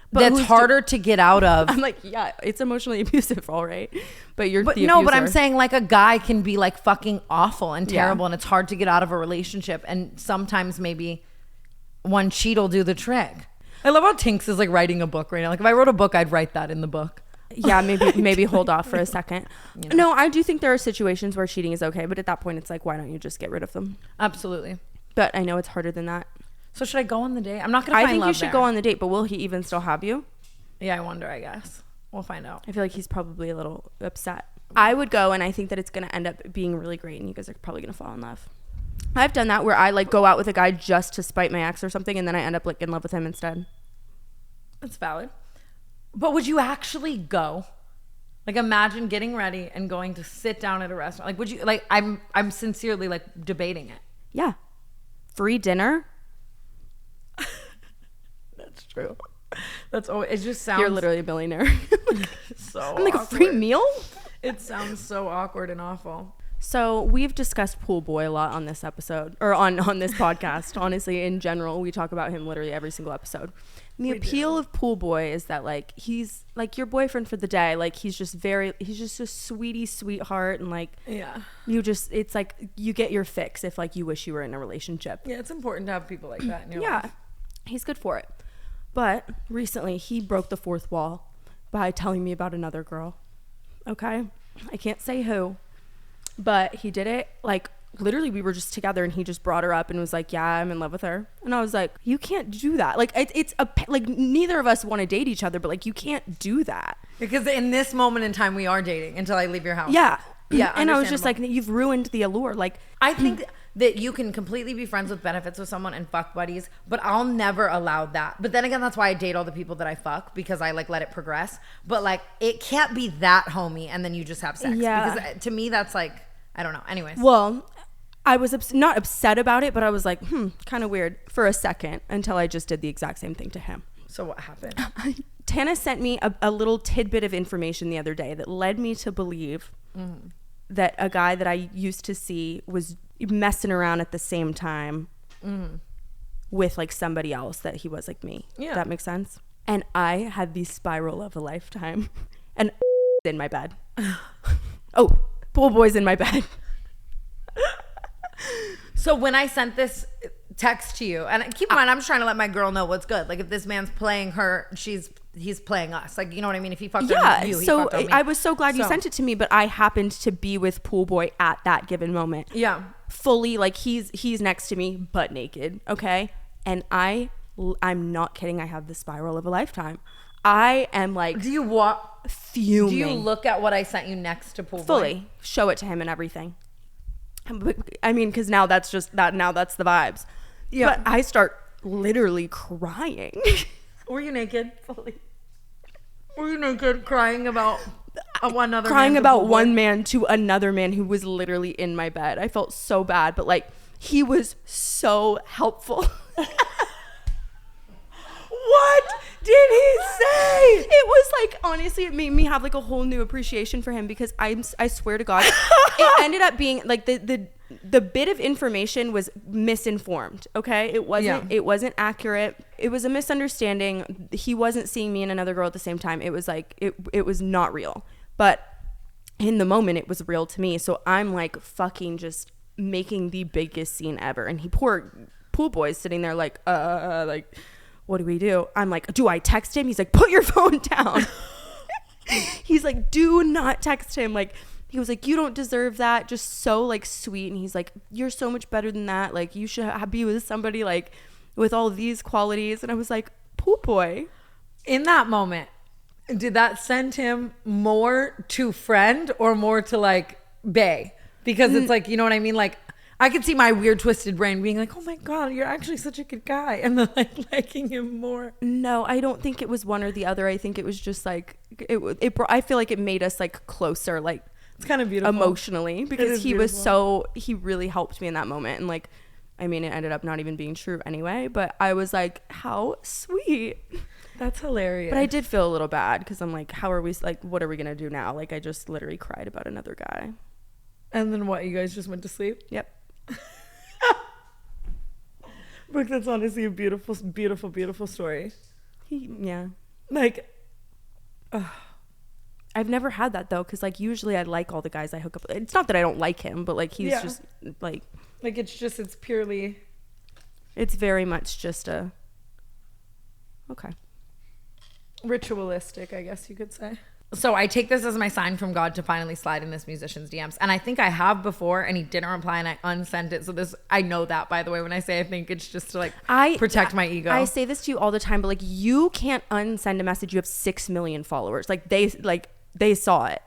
A: But that's harder to get out of.
B: I'm like, yeah, it's emotionally abusive, all right. But you're the abuser.
A: No, but I'm saying like a guy can be like fucking awful and terrible, and it's hard to get out of a relationship. And sometimes maybe one cheat will do the trick. I love how Tinks is like writing a book right now. Like if I wrote a book, I'd write that in the book.
B: Yeah, maybe hold off for a second. You know. No, I do think there are situations where cheating is okay, but at that point it's like, why don't you just get rid of them?
A: Absolutely.
B: But I know it's harder than that.
A: So should I go on the date? I'm not gonna find
B: I think
A: love
B: you should
A: there.
B: go on the date, but will he even still have you?
A: Yeah, I wonder, I guess. We'll find out.
B: I feel like he's probably a little upset. I would go, and I think that it's gonna end up being really great, and you guys are probably gonna fall in love. I've done that where I like go out with a guy just to spite my ex or something, and then I end up like in love with him instead.
A: That's valid. But would you actually go? Like imagine getting ready and going to sit down at a restaurant. Like would you like I'm sincerely like debating it.
B: Yeah. Free dinner?
A: That's true. That's always, it just sounds.
B: You're literally a millionaire.
A: So
B: I'm like
A: awkward.
B: a free meal?
A: It sounds so awkward and awful.
B: So we've discussed Pool Boy a lot on this episode, or on this podcast. Honestly, in general, we talk about him literally every single episode. And the appeal of Pool Boy is that like he's like your boyfriend for the day. Like he's just a sweetie sweetheart, and like it's like you get your fix if like you wish you were in a relationship.
A: Yeah, it's important to have people like that in your life.
B: He's good for it. But recently he broke the fourth wall by telling me about another girl. Okay, I can't say who, but he did it like. Literally we were just together and he just brought her up and was like, yeah, I'm in love with her. And I was like, you can't do that. Like it's like neither of us want to date each other, but like you can't do that.
A: Because in this moment in time we are dating until I leave your house.
B: Yeah. And I was just like, you've ruined the allure. Like
A: I think that you can completely be friends with benefits with someone and fuck buddies, but I'll never allow that. But then again, that's why I date all the people that I fuck, because I like let it progress. But like it can't be that homie and then you just have sex.
B: Yeah.
A: Because to me that's like, I don't know. Anyways.
B: Well, I was not upset about it, but I was like, kind of weird for a second until I just did the exact same thing to him.
A: So what happened?
B: Tana sent me a little tidbit of information the other day that led me to believe that a guy that I used to see was messing around at the same time with like somebody else that he was like me. Yeah. That makes sense? And I had the spiral of a lifetime and in my bed. Oh, Pool Boy's in my bed.
A: So when I sent this text to you, and keep in mind, I'm just trying to let my girl know what's good. Like if this man's playing her, he's playing us. Like, you know what I mean? If he fucked on you, he fucked on me.
B: I was so glad you sent it to me, but I happened to be with Pool Boy at that given moment.
A: Yeah.
B: Fully, like he's next to me, butt naked. Okay. And I'm not kidding. I have the spiral of a lifetime. I am like,
A: do you walk
B: fuming?
A: Do you look at what I sent you next to Pool Boy?
B: Fully show it to him and everything. I mean, because now that's just that. Now that's the vibes. Yeah. But I start literally crying.
A: Were you naked? Fully. Were you naked, crying about another?
B: Crying about one man to another man who was literally in my bed. I felt so bad, but like he was so helpful.
A: What did he say?
B: It was like, honestly, it made me have like a whole new appreciation for him, because I swear to God, it ended up being like the bit of information was misinformed. Okay. It wasn't accurate. It was a misunderstanding. He wasn't seeing me and another girl at the same time. It was like, it was not real, but in the moment it was real to me. So I'm like fucking just making the biggest scene ever. And poor Pool Boy's sitting there like, what do we do? I'm like, do I text him? He's like, put your phone down. He's like, do not text him. Like, he was like, you don't deserve that. Just so like sweet. And he's like, you're so much better than that. Like, you should be with somebody like with all these qualities. And I was like, Pool Boy.
A: In that moment, did that send him more to friend or more to like bae? Because it's like, you know what I mean? Like, I could see my weird twisted brain being like, oh my God, you're actually such a good guy. And then like liking him more.
B: No, I don't think it was one or the other. I think it was just like, I feel like it made us like closer, like
A: it's kind of beautiful
B: emotionally, because he really helped me in that moment. And like, I mean, it ended up not even being true anyway, but I was like, how sweet.
A: That's hilarious.
B: But I did feel a little bad, because I'm like, how are we, like, what are we going to do now? Like, I just literally cried about another guy.
A: And then what? You guys just went to sleep?
B: Yep.
A: Brooke, that's honestly a beautiful, beautiful, beautiful story.
B: Yeah.
A: Like,
B: I've never had that though, because like usually I like all the guys I hook up with. It's not that I don't like him, but like he's just like
A: it's purely
B: It's very much just a okay.
A: Ritualistic, I guess you could say. So I take this as my sign from God to finally slide in this musician's DMs. And I think I have before, and he didn't reply, and I unsent it. So this, I know that, by the way, when I say I think, it's just to like protect my ego.
B: I say this to you all the time, but like you can't unsend a message. You have 6 million followers. Like they saw it.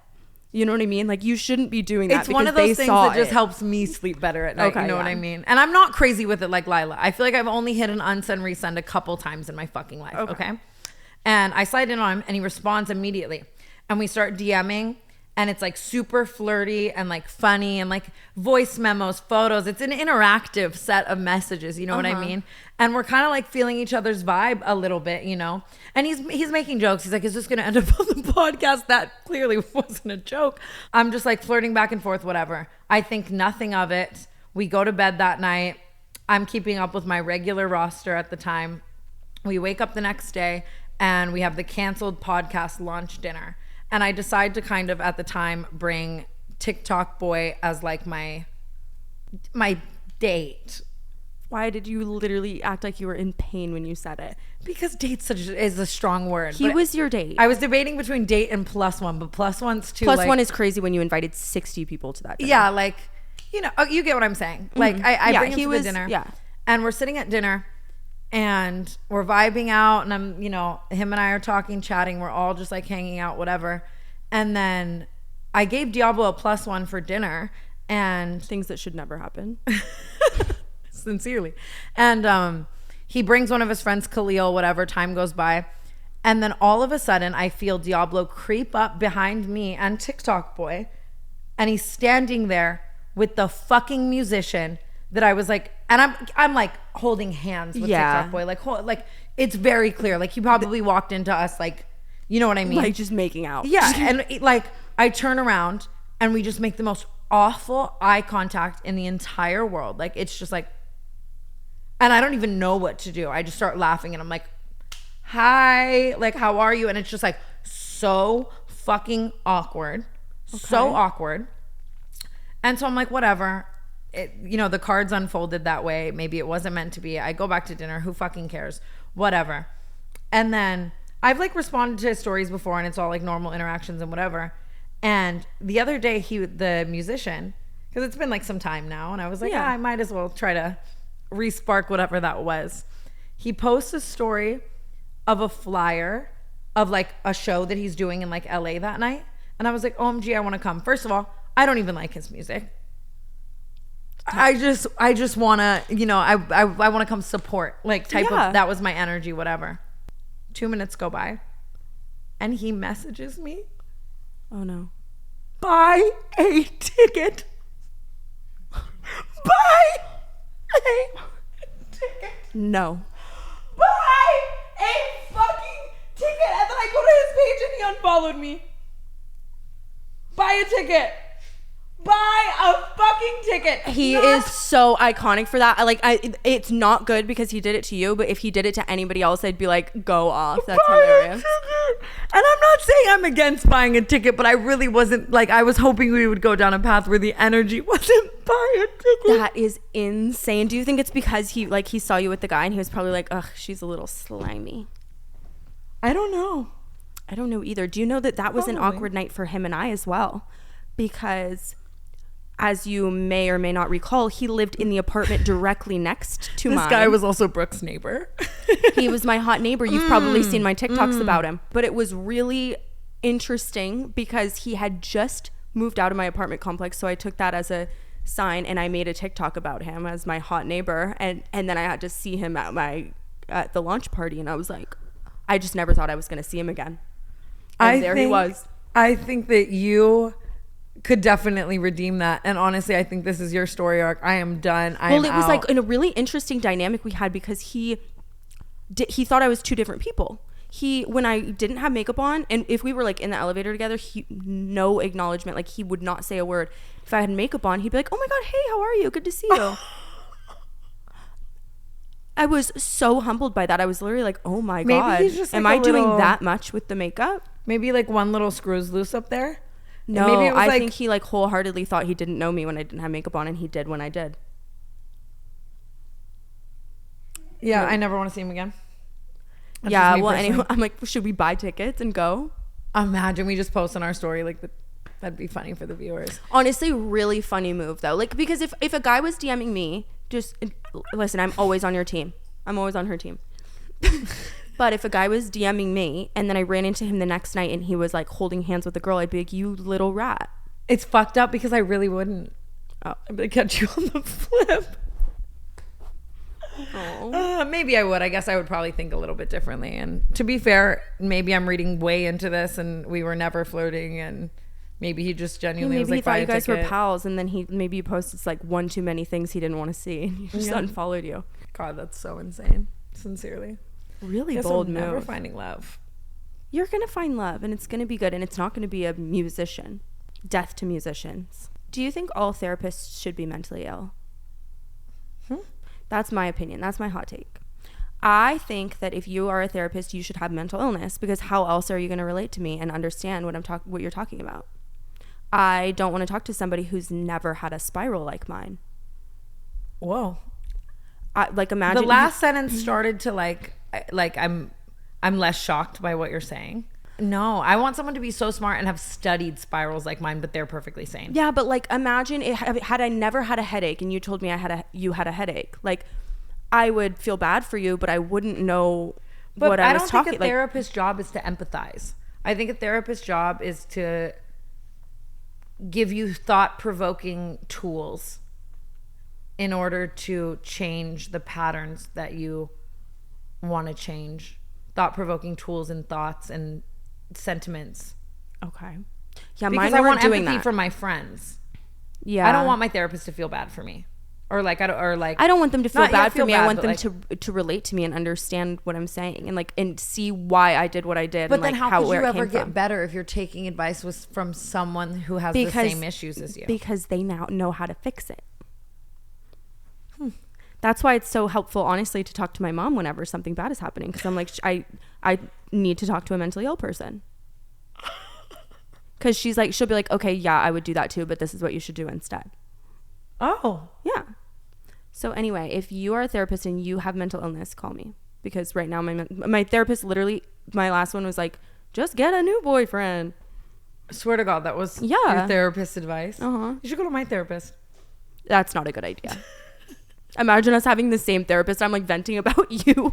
B: You know what I mean? Like you shouldn't be doing that.
A: It's one of those things that just helps me sleep better at night. Okay, you know what I mean? And I'm not crazy with it like Lila. I feel like I've only hit an unsend resend a couple times in my fucking life. Okay. And I slide in on him and he responds immediately. And we start DMing and it's like super flirty and like funny and like voice memos, photos. It's an interactive set of messages, you know what I mean? And we're kind of like feeling each other's vibe a little bit, you know? And he's making jokes. He's like, is this going to end up on the podcast? That clearly wasn't a joke. I'm just like flirting back and forth, whatever. I think nothing of it. We go to bed that night. I'm keeping up with my regular roster at the time. We wake up the next day and we have the canceled podcast launch dinner. And I decide to kind of at the time bring TikTok boy as like my date.
B: Why did you literally act like you were in pain when you said it?
A: Because date is a strong word.
B: He was your date.
A: I was debating between date and +1, but +1's too.
B: +1 is crazy when you invited 60 people to that dinner.
A: Yeah, like, you know, you get what I'm saying. Like I bring him to the dinner.
B: Yeah.
A: And we're sitting at dinner and we're vibing out and I'm, you know, him and I are talking, chatting. We're all just like hanging out, whatever. And then I gave Diablo a +1 for dinner and
B: things that should never happen.
A: Sincerely. And he brings one of his friends, Khalil, whatever, time goes by. And then all of a sudden I feel Diablo creep up behind me and TikTok boy. And he's standing there with the fucking musician that I was like, and I'm like holding hands with TikTok boy. Like it's very clear. Like he probably walked into us like, you know what I mean?
B: Like just making out.
A: Yeah. And like I turn around and we just make the most awful eye contact in the entire world. Like it's just like, and I don't even know what to do. I just start laughing and I'm like, hi, like how are you? And it's just like so fucking awkward. Okay. So awkward. And so I'm like, whatever. You know, the cards unfolded that way. Maybe it wasn't meant to be. I go back to dinner. Who fucking cares? Whatever. And then I've like responded to his stories before and it's all like normal interactions and whatever. And the other day the musician, because it's been like some time now, and I was like, I might as well try to re-spark whatever that was. He posts a story of a flyer of like a show that he's doing in like LA that night. And I was like, OMG, I want to come. First of all, I don't even like his music. I just want to, you know, I want to come support, like type of, that was my energy, whatever. 2 minutes go by and he messages me.
B: Oh no.
A: Buy a ticket. Buy a ticket.
B: No.
A: Buy a fucking ticket. And then I go to his page and he unfollowed me. Buy a ticket. Buy a fucking ticket.
B: He is so iconic for that. It's not good because he did it to you, but if he did it to anybody else, I'd be like, go off. That's hilarious.
A: And I'm not saying I'm against buying a ticket, but I really wasn't, like, I was hoping we would go down a path where the energy wasn't buy a ticket.
B: That is insane. Do you think it's because he saw you with the guy and he was probably like, ugh, she's a little slimy?
A: I don't know.
B: I don't know either. Do you know that was an awkward night for him and I as well? Because as you may or may not recall, he lived in the apartment directly next to mine.
A: This guy was also Brooke's neighbor.
B: He was my hot neighbor. You've probably seen my TikToks about him. But it was really interesting because he had just moved out of my apartment complex. So I took that as a sign and I made a TikTok about him as my hot neighbor. And then I had to see him at the launch party. And I was like, I just never thought I was going to see him again. And he was.
A: I think that you could definitely redeem that, and honestly I think this is your story arc. I am done. It was like
B: in a really interesting dynamic we had because he thought I was two different people. When I didn't have makeup on and if we were like in the elevator together, no acknowledgement, like he would not say a word. If I had makeup on, he'd be like, oh my god, hey, how are you, good to see you. I was so humbled by that. I was literally like, oh my god, am I doing that much with the makeup?
A: Maybe like one little screw's loose up there.
B: No, maybe I think he like wholeheartedly thought he didn't know me when I didn't have makeup on, and he did when I did.
A: Yeah, I never want to see him again. That's
B: yeah,
A: just me
B: well,
A: personally.
B: anyway, I'm like, should we buy tickets and go?
A: Imagine we just post on our story like that'd be funny for the viewers.
B: Honestly, really funny move though. Like, because if a guy was DMing me, just listen, I'm always on your team. I'm always on her team. But if a guy was DMing me and then I ran into him the next night and he was like holding hands with a girl, I'd be like, you little rat.
A: It's fucked up because I really wouldn't.
B: Oh.
A: I'd be like, catch you on the flip. Maybe I would. I guess I would probably think a little bit differently. And to be fair, maybe I'm reading way into this and we were never flirting and maybe he just genuinely was
B: maybe
A: like,
B: he thought
A: buy
B: you
A: a
B: guys were
A: ticket.
B: pals and then he maybe posted like one too many things he didn't want to see and he just unfollowed you.
A: God, that's so insane. Sincerely.
B: Really
A: Guess
B: bold
A: I'm
B: move.
A: never finding love.
B: You're gonna find love and it's gonna be good and it's not gonna be a musician. Death to musicians. Do you think all therapists should be mentally ill? That's my opinion. That's my hot take. I think that if you are a therapist, you should have mental illness because how else are you going to relate to me and understand what you're talking about? I don't want to talk to somebody who's never had a spiral like mine.
A: Whoa.
B: Like imagine
A: The last sentence started to like I'm less shocked by what you're saying. No, I want someone to be so smart and have studied spirals like mine, but they're perfectly sane.
B: Yeah, but like imagine had I never had a headache and you told me you had a headache, like I would feel bad for you, but I wouldn't know what I was talking.
A: I don't think a therapist's job is to empathize. I think a therapist's job is to give you thought-provoking tools in order to change the patterns that you want to change. Thought-provoking tools and thoughts and sentiments.
B: Okay. Yeah,
A: because
B: mine
A: I
B: weren't
A: want
B: doing
A: empathy
B: that.
A: for my friends.
B: Yeah.
A: I don't want my therapist to feel bad for me. I
B: don't want them to feel
A: Not, yeah,
B: bad for me. I
A: bad,
B: want them to relate to me and understand what I'm saying and see why I did what I did.
A: But
B: and
A: then
B: like
A: how could
B: where
A: you
B: it
A: ever
B: came
A: get
B: from.
A: better if you're taking advice from someone who has the same issues as you?
B: Because they now know how to fix it. That's why it's so helpful, honestly, to talk to my mom whenever something bad is happening. Because I'm like, I need to talk to a mentally ill person. Because she'll be like, okay, yeah, I would do that too, but this is what you should do instead.
A: Oh.
B: Yeah. So anyway, if you are a therapist and you have mental illness, call me. Because right now my therapist literally, my last one was like, just get a new boyfriend.
A: I swear to God, that was
B: Yeah.
A: your therapist's advice.
B: Uh-huh.
A: You should go to my therapist.
B: That's not a good idea. Imagine us having the same therapist. I'm like venting about you.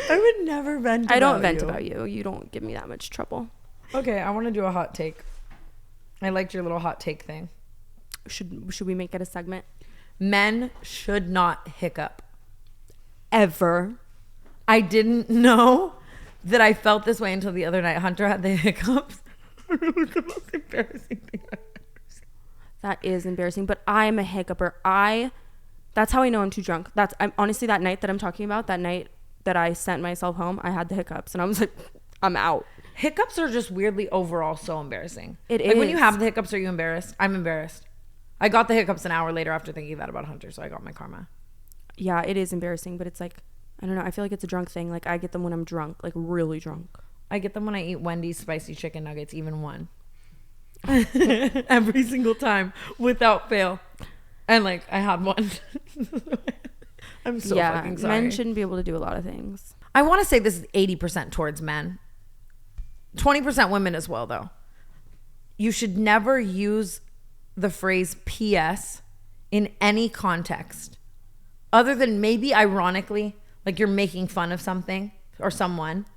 A: I would never vent about
B: I don't vent
A: you.
B: about you. You don't give me that much trouble.
A: Okay, I want to do a hot take. I liked your little hot take thing.
B: Should we make it a segment?
A: Men should not hiccup.
B: Ever.
A: I didn't know that I felt this way until the other night. Hunter had the hiccups. It was the most embarrassing thing I've ever seen.
B: That is embarrassing, but I'm a hiccuper. That's how I know I'm too drunk. I'm honestly, that night that I'm talking about, that night that I sent myself home, I had the hiccups and I was like, I'm out.
A: Hiccups are just weirdly overall so embarrassing.
B: It
A: Like when
B: is.
A: you have the hiccups, are you embarrassed? I'm embarrassed. I got the hiccups an hour later after thinking that about Hunter, so I got my karma.
B: Yeah, it is embarrassing, but it's like, I don't know. I feel like it's a drunk thing. Like I get them when I'm drunk, like really drunk.
A: I get them when I eat Wendy's spicy chicken nuggets, even one. Every single time, without fail. And like, I had one. I'm so fucking sorry.
B: Men shouldn't be able to do a lot of things.
A: I want to say this is 80% towards men. 20% women as well, though. You should never use the phrase PS in any context other than maybe ironically, like you're making fun of something or someone.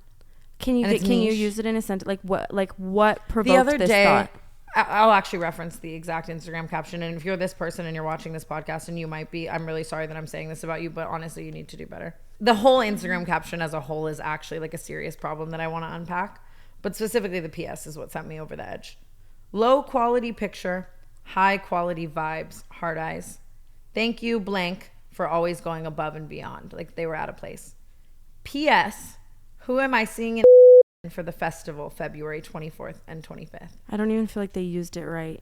B: Can you use it in a sentence? Like what provoked
A: The other
B: this
A: day,
B: thought?
A: I'll actually reference the exact Instagram caption. And if you're this person and you're watching this podcast, and you might be, I'm really sorry that I'm saying this about you, but honestly, you need to do better. The whole Instagram caption as a whole is actually like a serious problem that I want to unpack. But specifically the PS is what sent me over the edge. Low quality picture, high quality vibes, heart eyes. Thank you, blank, for always going above and beyond. Like they were out of place. PS, who am I seeing in for the festival February 24th and 25th?
B: I don't even feel like they used it right.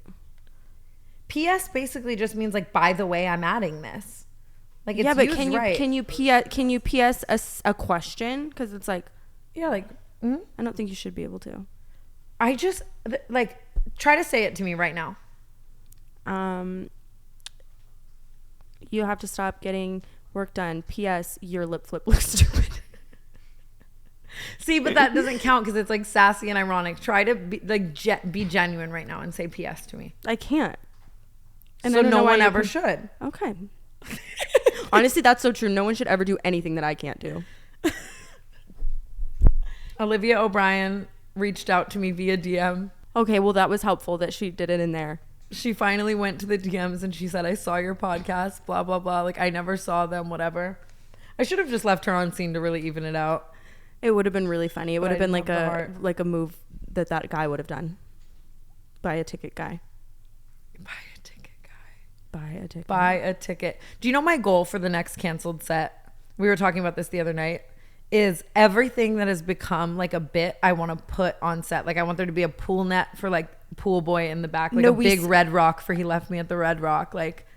A: PS basically just means like, by the way, I'm adding this. Like it's
B: yeah, but
A: used
B: can you
A: right.
B: can you PS a question? Because it's like,
A: Yeah, like
B: I don't think you should be able to.
A: I just like try to say it to me right now.
B: You have to stop getting Work done. P.S. Your lip flip looks stupid.
A: See, but that doesn't count because it's like sassy and ironic. Try to be like be genuine right now and say PS to me.
B: I can't. And
A: so no one ever should.
B: Okay. Honestly, that's so true. No one should ever do anything that I can't do.
A: Olivia O'Brien reached out to me via DM.
B: Okay, well, that was helpful that she did it in there.
A: She finally went to the DMs and she said, I saw your podcast, blah, blah, blah. Like, I never saw them, whatever. I should have just left her on scene to really even it out.
B: It would have been really funny. It would have been like a move that guy would have done. Buy a ticket guy.
A: Buy a ticket guy.
B: Buy a ticket.
A: Buy a ticket. Do you know my goal for the next canceled set? We were talking about this the other night. Is everything that has become like a bit I want to put on set. Like I want there to be a pool net for like pool boy in the back, like a big red rock for he left me at the red rock, like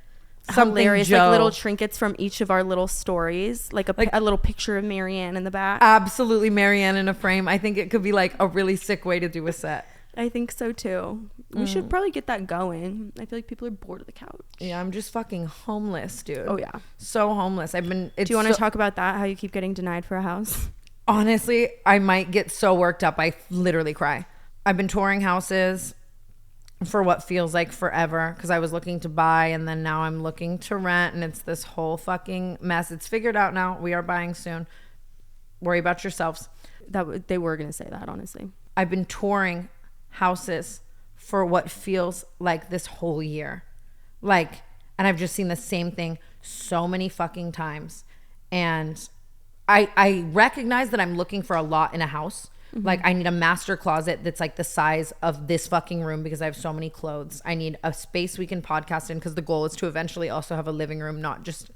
A: something
B: hilarious,
A: Joe.
B: like little trinkets from each of our little stories, like a little picture of Marianne in the back.
A: Absolutely, Marianne in a frame. I think it could be like a really sick way to do a set.
B: I think so too. We should probably get that going. I feel like people are bored of the couch.
A: Yeah, I'm just fucking homeless, dude.
B: Oh yeah,
A: so homeless. Do
B: you want to talk about that? How you keep getting denied for a house?
A: Honestly, I might get so worked up I literally cry. I've been touring houses for what feels like forever because I was looking to buy and then now I'm looking to rent and it's this whole fucking mess. It's figured out now. We are buying soon. Worry about yourselves.
B: They were gonna say that, honestly.
A: I've been touring houses for what feels like this whole year, and I've just seen the same thing so many fucking times, and I recognize that I'm looking for a lot in a house. Like I need a master closet that's like the size of this fucking room because I have so many clothes. I need a space we can podcast in because the goal is to eventually also have a living room, not just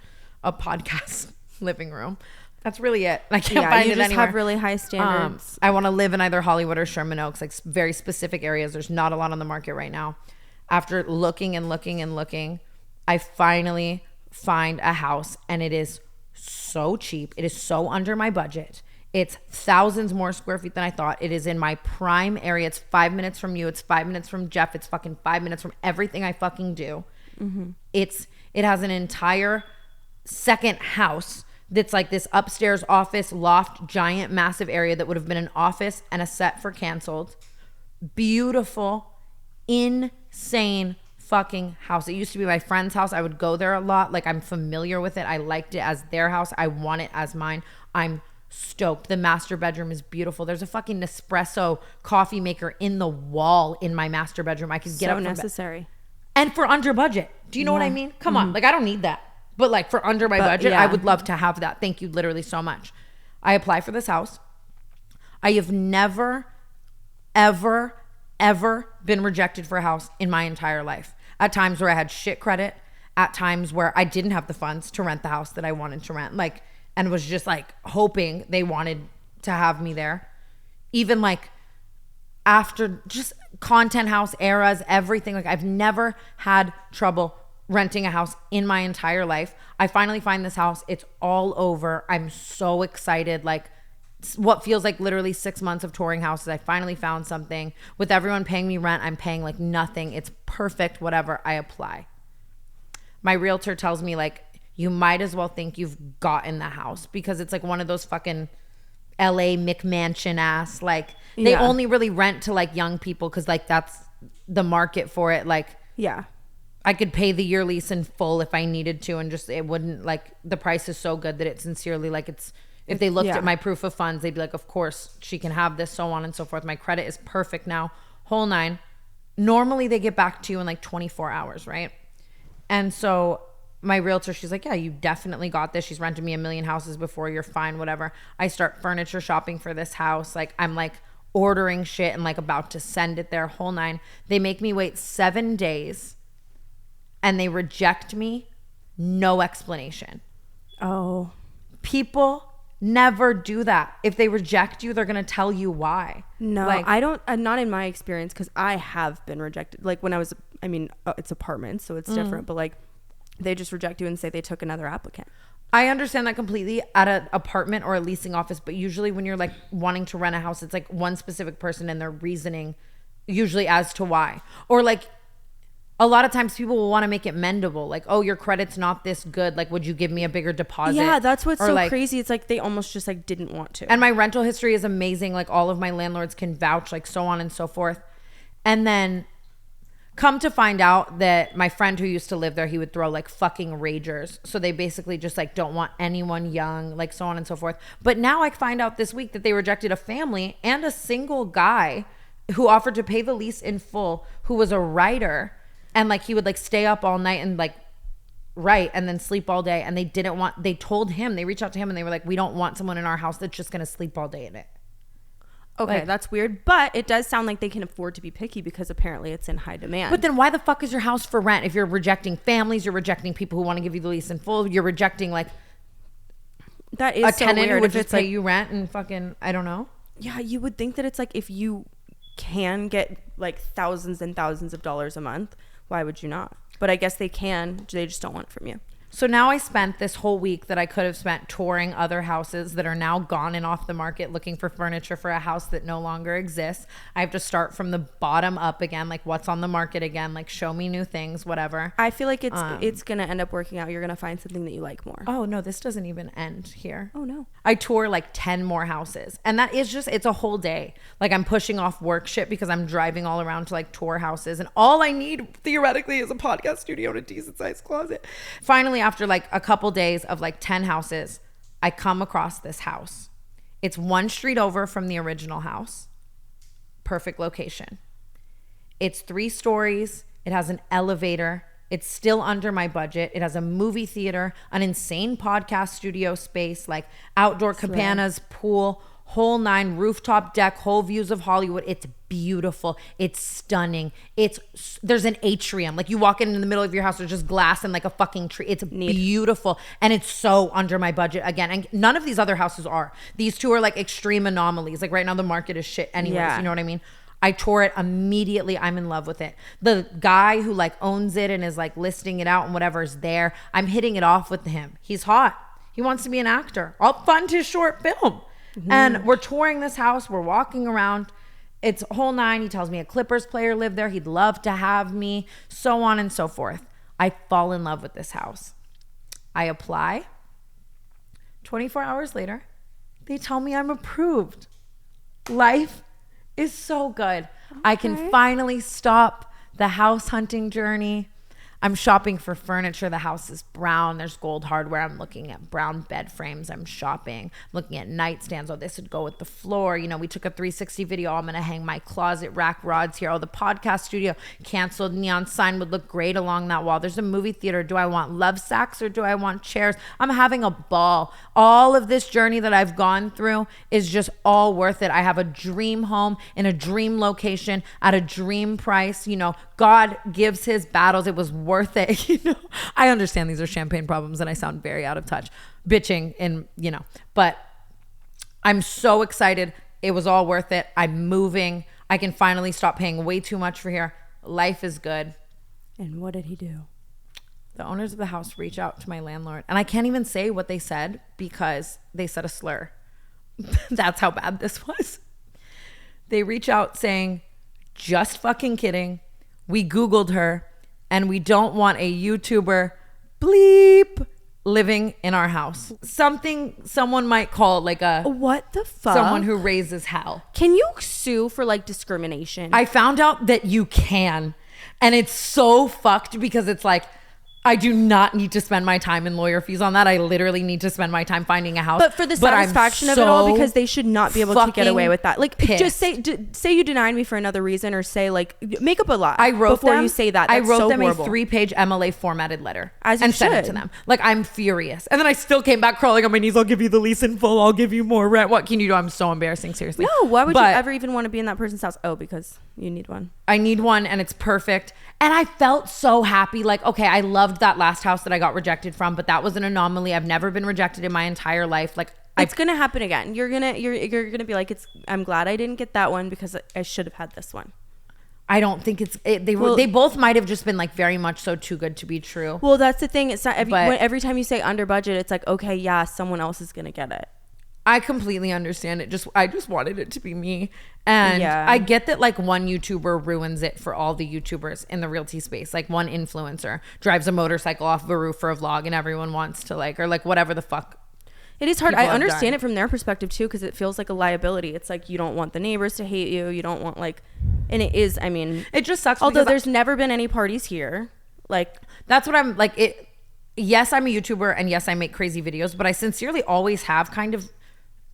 A: a podcast living room. That's really it. I can't find it anywhere.
B: You just have really high standards.
A: I want to live in either Hollywood or Sherman Oaks, like very specific areas. There's not a lot on the market right now. After looking and looking and looking, I finally find a house and it is so cheap. It is so under my budget. It's thousands more square feet than I thought. It is in my prime area. It's 5 minutes from you. It's 5 minutes from Jeff. It's fucking 5 minutes from everything I fucking do. It has an entire second house that's like this upstairs office loft, giant massive area that would have been an office and a set for canceled. Beautiful, insane fucking house. It used to be my friend's house. I would go there a lot. Like I'm familiar with it. I liked it as their house. I want it as mine. I'm stoked. The master bedroom is beautiful. There's a fucking Nespresso coffee maker in the wall in my master bedroom. I could get up from
B: necessary.
A: And for under budget. Do you know what I mean? Come on. Like I don't need that. But like for under my budget, I would love to have that. Thank you literally so much. I apply for this house. I have never, ever, ever been rejected for a house in my entire life. At times where I had shit credit, at times where I didn't have the funds to rent the house that I wanted to rent, like, and was just like hoping they wanted to have me there. Even like after just content house eras, everything, like I've never had trouble renting a house in my entire life. I finally find this house. It's all over. I'm so excited. Like what feels like literally 6 months of touring houses. I finally found something. With everyone paying me rent, I'm paying like nothing. It's perfect, whatever. I apply. My realtor tells me like, you might as well think you've gotten the house because it's like one of those fucking LA McMansion ass. Like they only really rent to like young people because like that's the market for it. Like I could pay the year lease in full if I needed to and just it wouldn't like the price is so good that it sincerely like it's if they looked at my proof of funds they'd be like of course she can have this, so on and so forth. My credit is perfect now, whole nine. Normally they get back to you in like 24 hours, right? And so my realtor, she's like, yeah, you definitely got this. She's rented me 1 million houses before. You're fine, whatever. I start furniture shopping for this house. Like I'm like ordering shit and like about to send it there, whole nine. They make me wait 7 days and they reject me. No explanation.
B: Oh.
A: People never do that. If they reject you, they're going to tell you why.
B: No, like, I don't, not in my experience because I have been rejected. Like when I was, it's apartments, so it's different, but like they just reject you and say they took another applicant.
A: I understand that completely at an apartment or a leasing office, but usually when you're like wanting to rent a house, it's like one specific person and their reasoning usually as to why. Or like a lot of times people will want to make it mendable. Like, oh, your credit's not this good. Like, would you give me a bigger deposit?
B: Yeah, that's what's
A: or
B: so
A: like,
B: crazy. It's like they almost just like didn't want to.
A: And my rental history is amazing. Like all of my landlords can vouch, like so on and so forth. And then come to find out that my friend who used to live there, he would throw like fucking ragers. So they basically just like don't want anyone young, like so on and so forth. But now I find out this week that they rejected a family and a single guy who offered to pay the lease in full, who was a writer. And like he would like stay up all night and like write and then sleep all day. And they told him, they reached out to him and they were like, we don't want someone in our house that's just going to sleep all day in it.
B: Okay,
A: like,
B: that's weird. But it does sound like they can afford to be picky because apparently it's in high demand.
A: But then why the fuck is your house for rent? If you're rejecting families, you're rejecting people who want to give you the lease in full, you're rejecting like
B: that is
A: a
B: so
A: tenant
B: weird.
A: who would
B: If
A: just
B: it's
A: pay
B: like,
A: you rent and fucking, I don't know.
B: yeah, you would think that it's like if you can get like thousands and thousands of dollars a month, why would you not? But I guess they can. They just don't want it from you.
A: So now I spent this whole week that I could have spent touring other houses that are now gone and off the market, looking for furniture for a house that no longer exists. I have to start from the bottom up again, like what's on the market again, like show me new things, whatever.
B: I feel like it's gonna end up working out. You're gonna find something that you like more.
A: Oh no, this doesn't even end here.
B: Oh no.
A: I tour like 10 more houses, and that is just, it's a whole day. Like I'm pushing off work shit because I'm driving all around to like tour houses, and all I need theoretically is a podcast studio and a decent sized closet. Finally, after like a couple days of like 10 houses, I come across this house. It's one street over from the original house. Perfect location. It's 3 stories. It has an elevator. It's still under my budget. It has a movie theater, an insane podcast studio space, like outdoor cabanas, pool, whole 9, rooftop deck, whole views of Hollywood. It's beautiful. It's stunning. There's an atrium. Like you walk in the middle of your house, there's just glass and like a fucking tree. It's beautiful. And it's so under my budget again. And none of these other houses are. These 2 are like extreme anomalies. Like right now the market is shit anyways.
B: Yeah.
A: You know what I mean? I tore it immediately. I'm in love with it. The guy who like owns it and is like listing it out and whatever's there, I'm hitting it off with him. He's hot. He wants to be an actor. I'll fund his short film. And we're touring this house. We're walking around. It's a whole 9. He tells me a Clippers player lived there. He'd love to have me, so on and so forth. I fall in love with this house. I apply. 24 hours later, they tell me I'm approved. Life is so good. Okay. I can finally stop the house hunting journey. I'm shopping for furniture. The house is brown. There's gold hardware. I'm looking at brown bed frames. I'm shopping. I'm looking at nightstands. Oh, this would go with the floor. You know, we took a 360 video. I'm going to hang my closet rack rods here. Oh, the podcast studio canceled. Neon sign would look great along that wall. There's a movie theater. Do I want love sacks or do I want chairs? I'm having a ball. All of this journey that I've gone through is just all worth it. I have a dream home in a dream location at a dream price. You know, God gives his battles. It was worth it. You know, I understand these are champagne problems and I sound very out of touch, bitching and, you know, but I'm so excited. It was all worth it. I'm moving. I can finally stop paying way too much for here. Life is good.
B: And what did he do?
A: The owners of the house reach out to my landlord, and I can't even say what they said because they said a slur. That's how bad this was. They reach out saying, just fucking kidding. We Googled her and we don't want a YouTuber bleep living in our house. Something someone might call like a
B: what the fuck?
A: Someone who raises hell.
B: Can you sue for like discrimination?
A: I found out that you can, and it's so fucked because it's like I do not need to spend my time in lawyer fees on that. I literally need to spend my time finding a house.
B: But for the satisfaction of it all, because they should not be able to get away with that. Like,
A: pissed.
B: just say you denied me for another reason, or say like make up a lie.
A: I wrote
B: before
A: them,
B: you say that.
A: I
B: That's
A: wrote
B: so
A: them
B: horrible.
A: a 3-page MLA formatted letter
B: As you
A: and sent it
B: should.
A: to them. Like I'm furious, and then I still came back crawling on my knees. I'll give you the lease in full. I'll give you more rent. What can you do? I'm so embarrassing. Seriously.
B: No. Why would you ever even want to be in that person's house? Oh, because you need one.
A: I need one, and it's perfect. And I felt so happy. Like, okay, I loved that last house that I got rejected from, but that was an anomaly. I've never been rejected in my entire life. Like,
B: it's gonna happen again. You're gonna be like, I'm glad I didn't get that one because I should have had this one.
A: I don't think they both might have just been like very much so too good to be true.
B: Well, that's the thing. It's not every time you say under budget, it's like, okay, yeah, someone else is gonna get it.
A: I completely understand it. I just wanted it to be me. And I get that like one YouTuber ruins it for all the YouTubers in the realty space. Like one influencer drives a motorcycle off of a roof for a vlog and everyone wants to like, or like whatever the fuck.
B: It is hard. I understand it from their perspective too, because it feels like a liability. It's like you don't want the neighbors to hate you. You don't want like, and it is, I mean.
A: It just sucks.
B: Although there's never been any parties here. Like.
A: That's what I'm like. Yes, I'm a YouTuber and yes, I make crazy videos, but I sincerely always have kind of,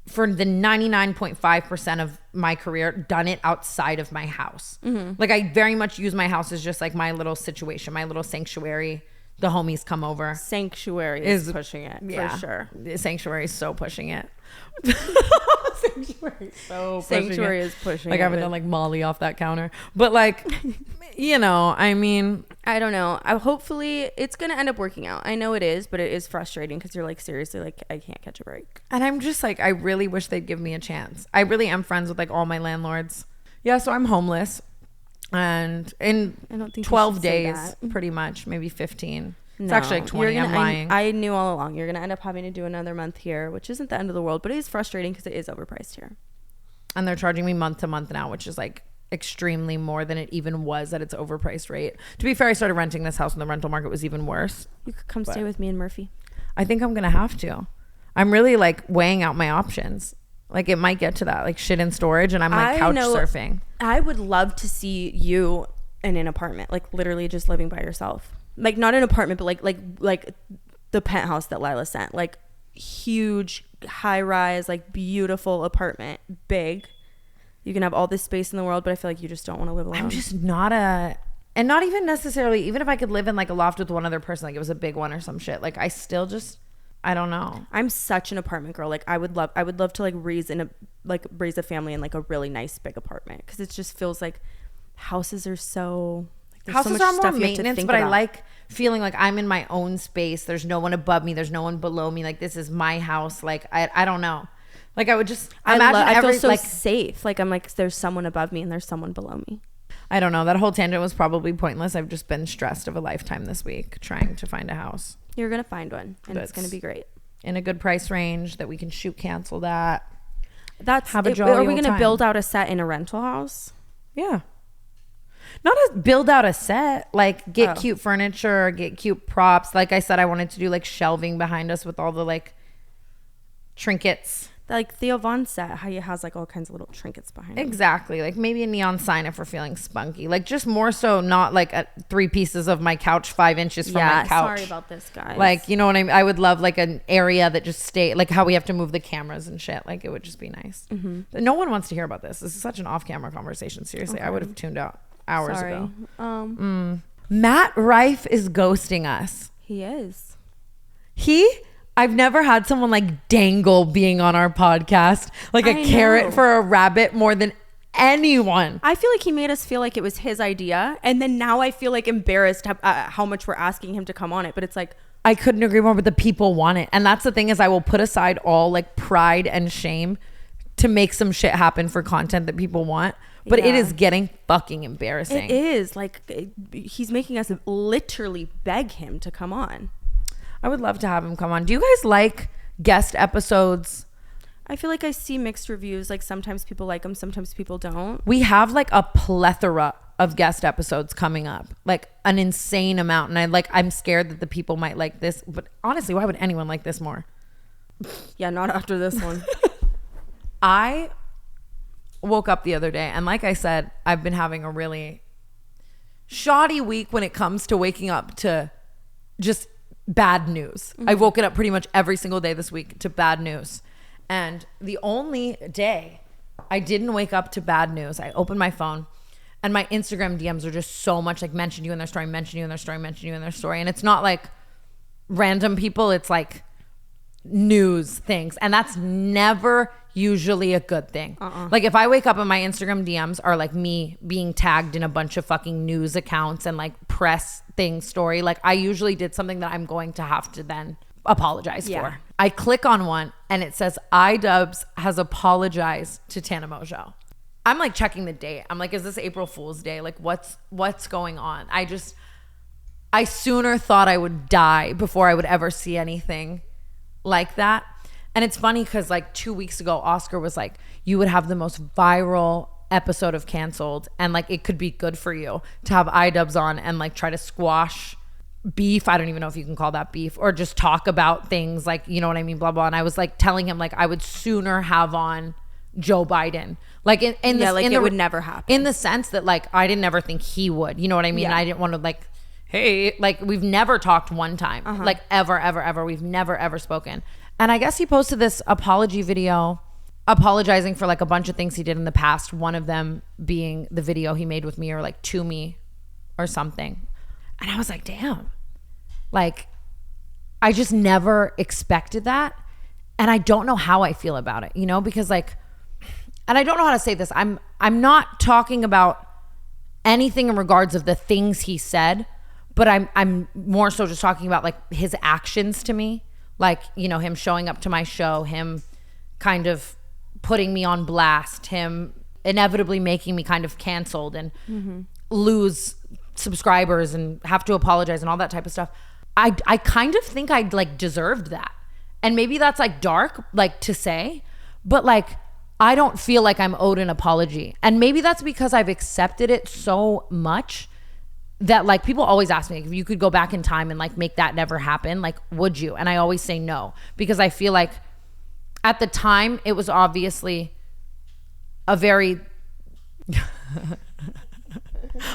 A: for the 99.5% of my career, done it outside of my house. Like I very much use my house as just like my little situation, my little sanctuary. The homies come over.
B: Sanctuary is pushing it, for sure.
A: The sanctuary is so pushing it.
B: Sanctuary is pushing
A: like
B: it.
A: I haven't done like Molly off that counter. But like, you know, I mean.
B: I don't know. Hopefully it's going to end up working out. I know it is, but it is frustrating because you're like, seriously, like I can't catch a break.
A: And I'm just like, I really wish they'd give me a chance. I really am friends with like all my landlords. Yeah, so I'm homeless. And in
B: I don't think
A: 12 days, pretty much, maybe 15. It's actually like 20. I'm lying.
B: I knew all along you're going to end up having to do another month here, which isn't the end of the world, but it is frustrating because it is overpriced here.
A: And they're charging me month to month now, which is like extremely more than it even was at its overpriced rate. To be fair, I started renting this house when the rental market was even worse.
B: You could come stay with me and Murphy.
A: I think I'm going to have to. I'm really like weighing out my options. Like it might get to that, like shit in storage, and I'm like couch surfing. I
B: would love to see you in an apartment, like literally just living by yourself. Like not an apartment, but like the penthouse that Lila sent. Like huge, high rise, like beautiful apartment, big. You can have all this space in the world, but I feel like you just don't want to live alone.
A: I'm just not and not even necessarily, even if I could live in like a loft with one other person, like it was a big one or some shit, like I still just, I don't know.
B: I'm such an apartment girl. Like I would love to like raise a family in like a really nice big apartment, because it just feels like houses are so like,
A: houses
B: so
A: are
B: much
A: more
B: stuff
A: maintenance, but I like feeling like I'm in my own space. There's no one above me. There's no one below me. Like this is my house. Like I don't know. Like I would just imagine
B: I feel so like safe. Like I'm like there's someone above me and there's someone below me.
A: I don't know. That whole tangent was probably pointless. I've just been stressed of a lifetime this week trying to find a house.
B: You're gonna find one, and it's gonna be great
A: in a good price range that we can shoot cancel that.
B: Have a jolly old time. Are we gonna build out a set in a rental house?
A: Yeah. Not a build out a set, like get cute furniture, get cute props. Like I said, I wanted to do like shelving behind us with all the like trinkets.
B: Like Theo Von's set, how he has like all kinds of little trinkets behind him.
A: Exactly. Like maybe a neon sign if we're feeling spunky. Like just more so not like 3 pieces of my couch 5 inches from my couch.
B: Sorry about this, guys.
A: Like, you know what I mean? I would love like an area that just stay, like how we have to move the cameras and shit. Like it would just be nice. Mm-hmm. But no one wants to hear about this. This is such an off-camera conversation. Seriously, I would have tuned out hours ago. Matt Rife is ghosting us.
B: He is.
A: I've never had someone like dangle being on our podcast, like a carrot for a rabbit more than anyone.
B: I feel like he made us feel like it was his idea. And then now I feel like embarrassed how much we're asking him to come on it. But it's like,
A: I couldn't agree more, but the people want it. And that's the thing is I will put aside all like pride and shame to make some shit happen for content that people want. But it is getting fucking embarrassing.
B: It is. Like he's making us literally beg him to come on.
A: I would love to have him come on. Do you guys like guest episodes?
B: I feel like I see mixed reviews. Like sometimes people like them, sometimes people don't.
A: We have like a plethora of guest episodes coming up, like an insane amount. And I'm scared that the people might like this. But honestly, why would anyone like this more?
B: Yeah, not after this one.
A: I woke up the other day and like I said, I've been having a really shoddy week when it comes to waking up to just bad news. Mm-hmm. I've woken up pretty much every single day this week to bad news. And the only day I didn't wake up to bad news, I opened my phone and my Instagram DMs are just so much like mention you in their story, mention you in their story, mention you in their story. And it's not like random people, it's like news things. And that's never usually a good thing. Like if I wake up and my Instagram DMs are like me being tagged in a bunch of fucking news accounts and like press thing story, like I usually did something that I'm going to have to then apologize for. I click on one and it says Idubbbz has apologized to Tana and Brooke. I'm like checking the date. I'm like, is this April Fool's Day? Like what's going on? I sooner thought I would die before I would ever see anything like that. And it's funny because like 2 weeks ago, Oscar was like, you would have the most viral episode of Canceled, and like it could be good for you to have Idubbbz on and like try to squash beef. I don't even know if you can call that beef, or just talk about things like, you know what I mean, blah blah. And I was like telling him like I would sooner have on Joe Biden, like it would never happen, in the sense that like I didn't ever think he would, you know what I mean? I didn't want to like, hey, like we've never talked one time, like ever we've never ever spoken. And I guess he posted this apology video apologizing for like a bunch of things he did in the past, one of them being the video he made with me, or like to me or something. And I was like, damn, like I just never expected that. And I don't know how I feel about it, you know, because like, and I don't know how to say this. I'm not talking about anything in regards of the things he said, but I'm more so just talking about like his actions to me. Like, you know, him showing up to my show, him kind of putting me on blast, him inevitably making me kind of canceled and lose subscribers and have to apologize and all that type of stuff. I kind of think I like deserved that. And maybe that's like dark, like to say, but like I don't feel like I'm owed an apology. And maybe that's because I've accepted it so much that like people always ask me, like, if you could go back in time and like make that never happen, like would you? And I always say no, because I feel like at the time it was obviously a very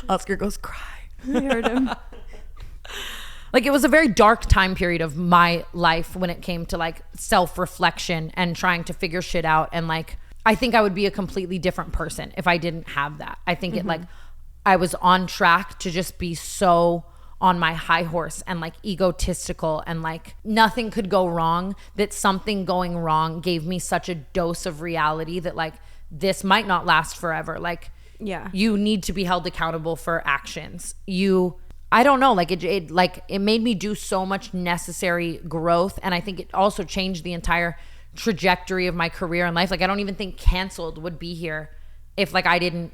A: Oscar goes cry.
B: I heard him.
A: Like it was a very dark time period of my life when it came to like self-reflection and trying to figure shit out. And like I think I would be a completely different person if I didn't have that. I think it like I was on track to just be so on my high horse and like egotistical, and like nothing could go wrong, that something going wrong gave me such a dose of reality that like this might not last forever. Like you need to be held accountable for actions. I don't know, like it made me do so much necessary growth. And I think it also changed the entire trajectory of my career and life. Like I don't even think Canceled would be here if like I didn't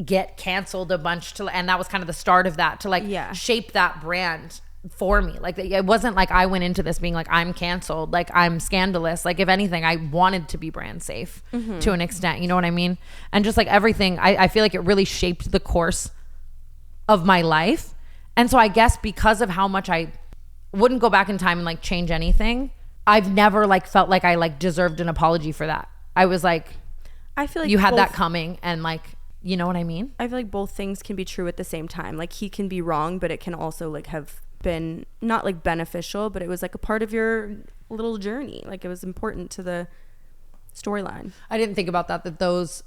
A: get canceled a bunch and that was kind of the start of that, to like shape that brand for me. Like it wasn't like I went into this being like I'm canceled, like I'm scandalous. Like if anything, I wanted to be brand safe to an extent, you know what I mean? And just like everything, I feel like it really shaped the course of my life. And so I guess because of how much I wouldn't go back in time and like change anything, I've never like felt like I like deserved an apology for that. I was like, I feel like you had that coming, and like, you know what I mean?
B: I feel like both things can be true at the same time. Like he can be wrong, but it can also like have been not like beneficial, but it was like a part of your little journey. Like it was important to the storyline.
A: I didn't think about that those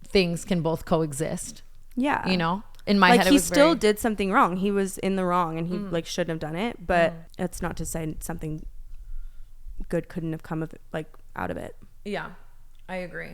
A: things can both coexist.
B: Yeah.
A: You know? In my
B: like
A: head,
B: he still did something wrong. He was in the wrong, and he like shouldn't have done it. But it's not to say something good couldn't have come of it, like out of it.
A: Yeah, I agree.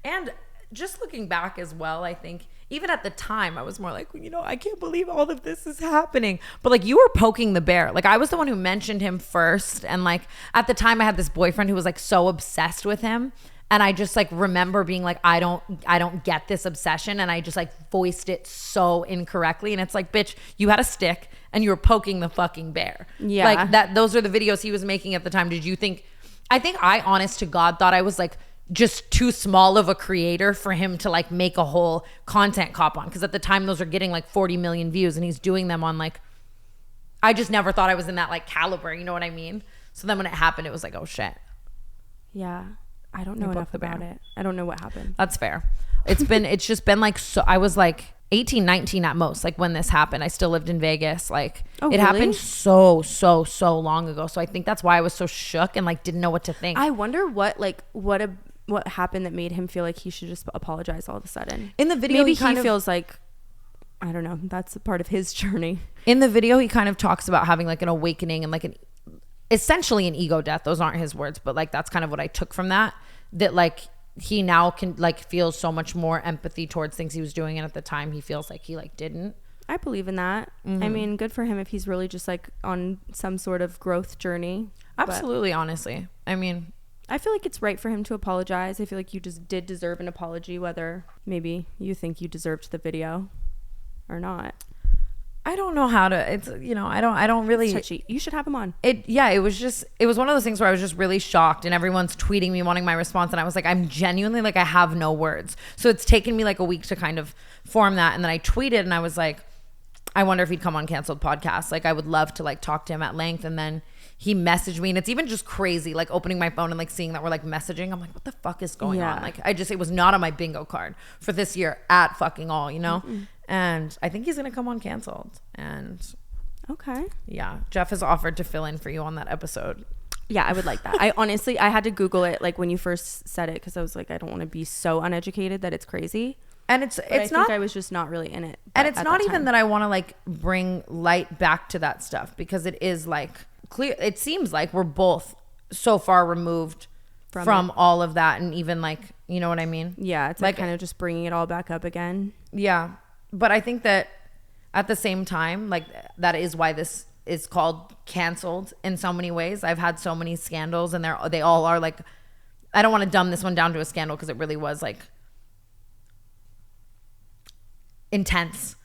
A: And just looking back as well, I think even at the time I was more like, you know, I can't believe all of this is happening. But like you were poking the bear. Like I was the one who mentioned him first. And like at the time I had this boyfriend who was like so obsessed with him. And I just like remember being like, I don't get this obsession. And I just like voiced it so incorrectly. And it's like, bitch, you had a stick and you were poking the fucking bear.
B: Yeah.
A: Like those are the videos he was making at the time. Did you think, I think I honest to God thought I was like just too small of a creator for him to like make a whole content cop on. Cause at the time those are getting like 40 million views and he's doing them on like, I just never thought I was in that like caliber. You know what I mean? So then when it happened, it was like, oh shit.
B: Yeah. I don't know enough about it. I don't know what happened.
A: That's fair. It's just been like, so I was like 18, 19 at most, like when this happened. I still lived in Vegas. Like it happened so long ago. So I think that's why I was so shook and like didn't know what to think.
B: I wonder what happened that made him feel like he should just apologize all of a sudden.
A: In the video,
B: maybe he feels like, I don't know, that's a part of his journey.
A: In the video, he kind of talks about having like an awakening and like essentially an ego death. Those aren't his words, but like that's kind of what I took from that like he now can like feel so much more empathy towards things he was doing, and at the time he feels like he like didn't.
B: I believe in that. I mean, good for him if he's really just like on some sort of growth journey.
A: Absolutely. Honestly, I mean,
B: I feel like it's right for him to apologize. I feel like you just did deserve an apology, whether maybe you think you deserved the video or not.
A: I don't know how to, it's, you know, I don't really.
B: It's touchy. You should have him on.
A: It was one of those things where I was just really shocked and everyone's tweeting me wanting my response. And I was like, I'm genuinely like, I have no words. So it's taken me like a week to kind of form that. And then I tweeted and I was like, I wonder if he'd come on Canceled Podcast. Like I would love to like talk to him at length. And then he messaged me and it's even just crazy, like opening my phone and like seeing that we're like messaging. I'm like, what the fuck is going on? Like it was not on my bingo card for this year at fucking all, you know? Mm-mm. And I think he's going to come on Canceled. And
B: okay.
A: Yeah. Jeff has offered to fill in for you on that episode.
B: Yeah, I would like that. I honestly, I had to Google it like when you first said it because I was like, I don't want to be so uneducated that it's crazy.
A: And it's
B: I
A: not.
B: think I was just not really in it.
A: And it's not even that I want to like bring light back to that stuff because it is like clear. It seems like we're both so far removed from all of that, and even like, you know what I mean?
B: Yeah, it's like kind of just bringing it all back up again.
A: Yeah, but I think that at the same time, like that is why this is called Canceled in so many ways. I've had so many scandals, and they all are like. I don't want to dumb this one down to a scandal because it really was like intense.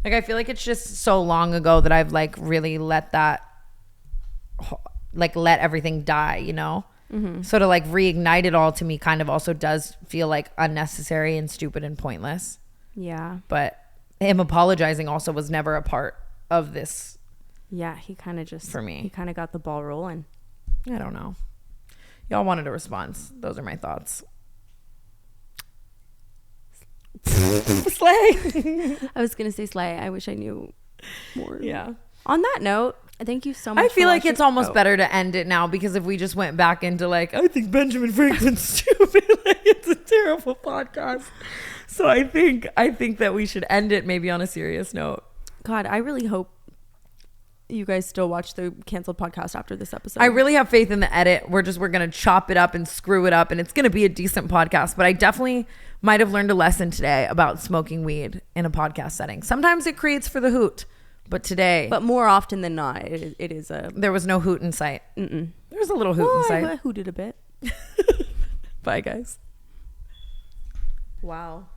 A: Like I feel like it's just so long ago that I've like really let everything die, you know? Mm-hmm. So to like reignite it all to me kind of also does feel like unnecessary and stupid and pointless.
B: Yeah.
A: But him apologizing also was never a part of this.
B: Yeah, he kind of just,
A: for me,
B: he kind of got the ball rolling.
A: I don't know. Y'all wanted a response. Those are my thoughts. Slay.
B: I was gonna say slay. I wish I knew more.
A: Yeah.
B: On that note, thank you so much.
A: I feel like it's almost better to end it now because if we just went back into like, I think Benjamin Franklin's stupid, like it's a terrible podcast. So I think that we should end it maybe on a serious note.
B: God, I really hope you guys still watch the Canceled Podcast after this episode.
A: I really have faith in the edit. We're gonna chop it up and screw it up, and it's gonna be a decent podcast. But I definitely might have learned a lesson today about smoking weed in a podcast setting. Sometimes it creates for the hoot, but today,
B: but more often than not, it is a.
A: There was no hoot in sight.
B: Mm-mm.
A: There was a little hoot in sight.
B: I hooted a bit.
A: Bye, guys.
B: Wow.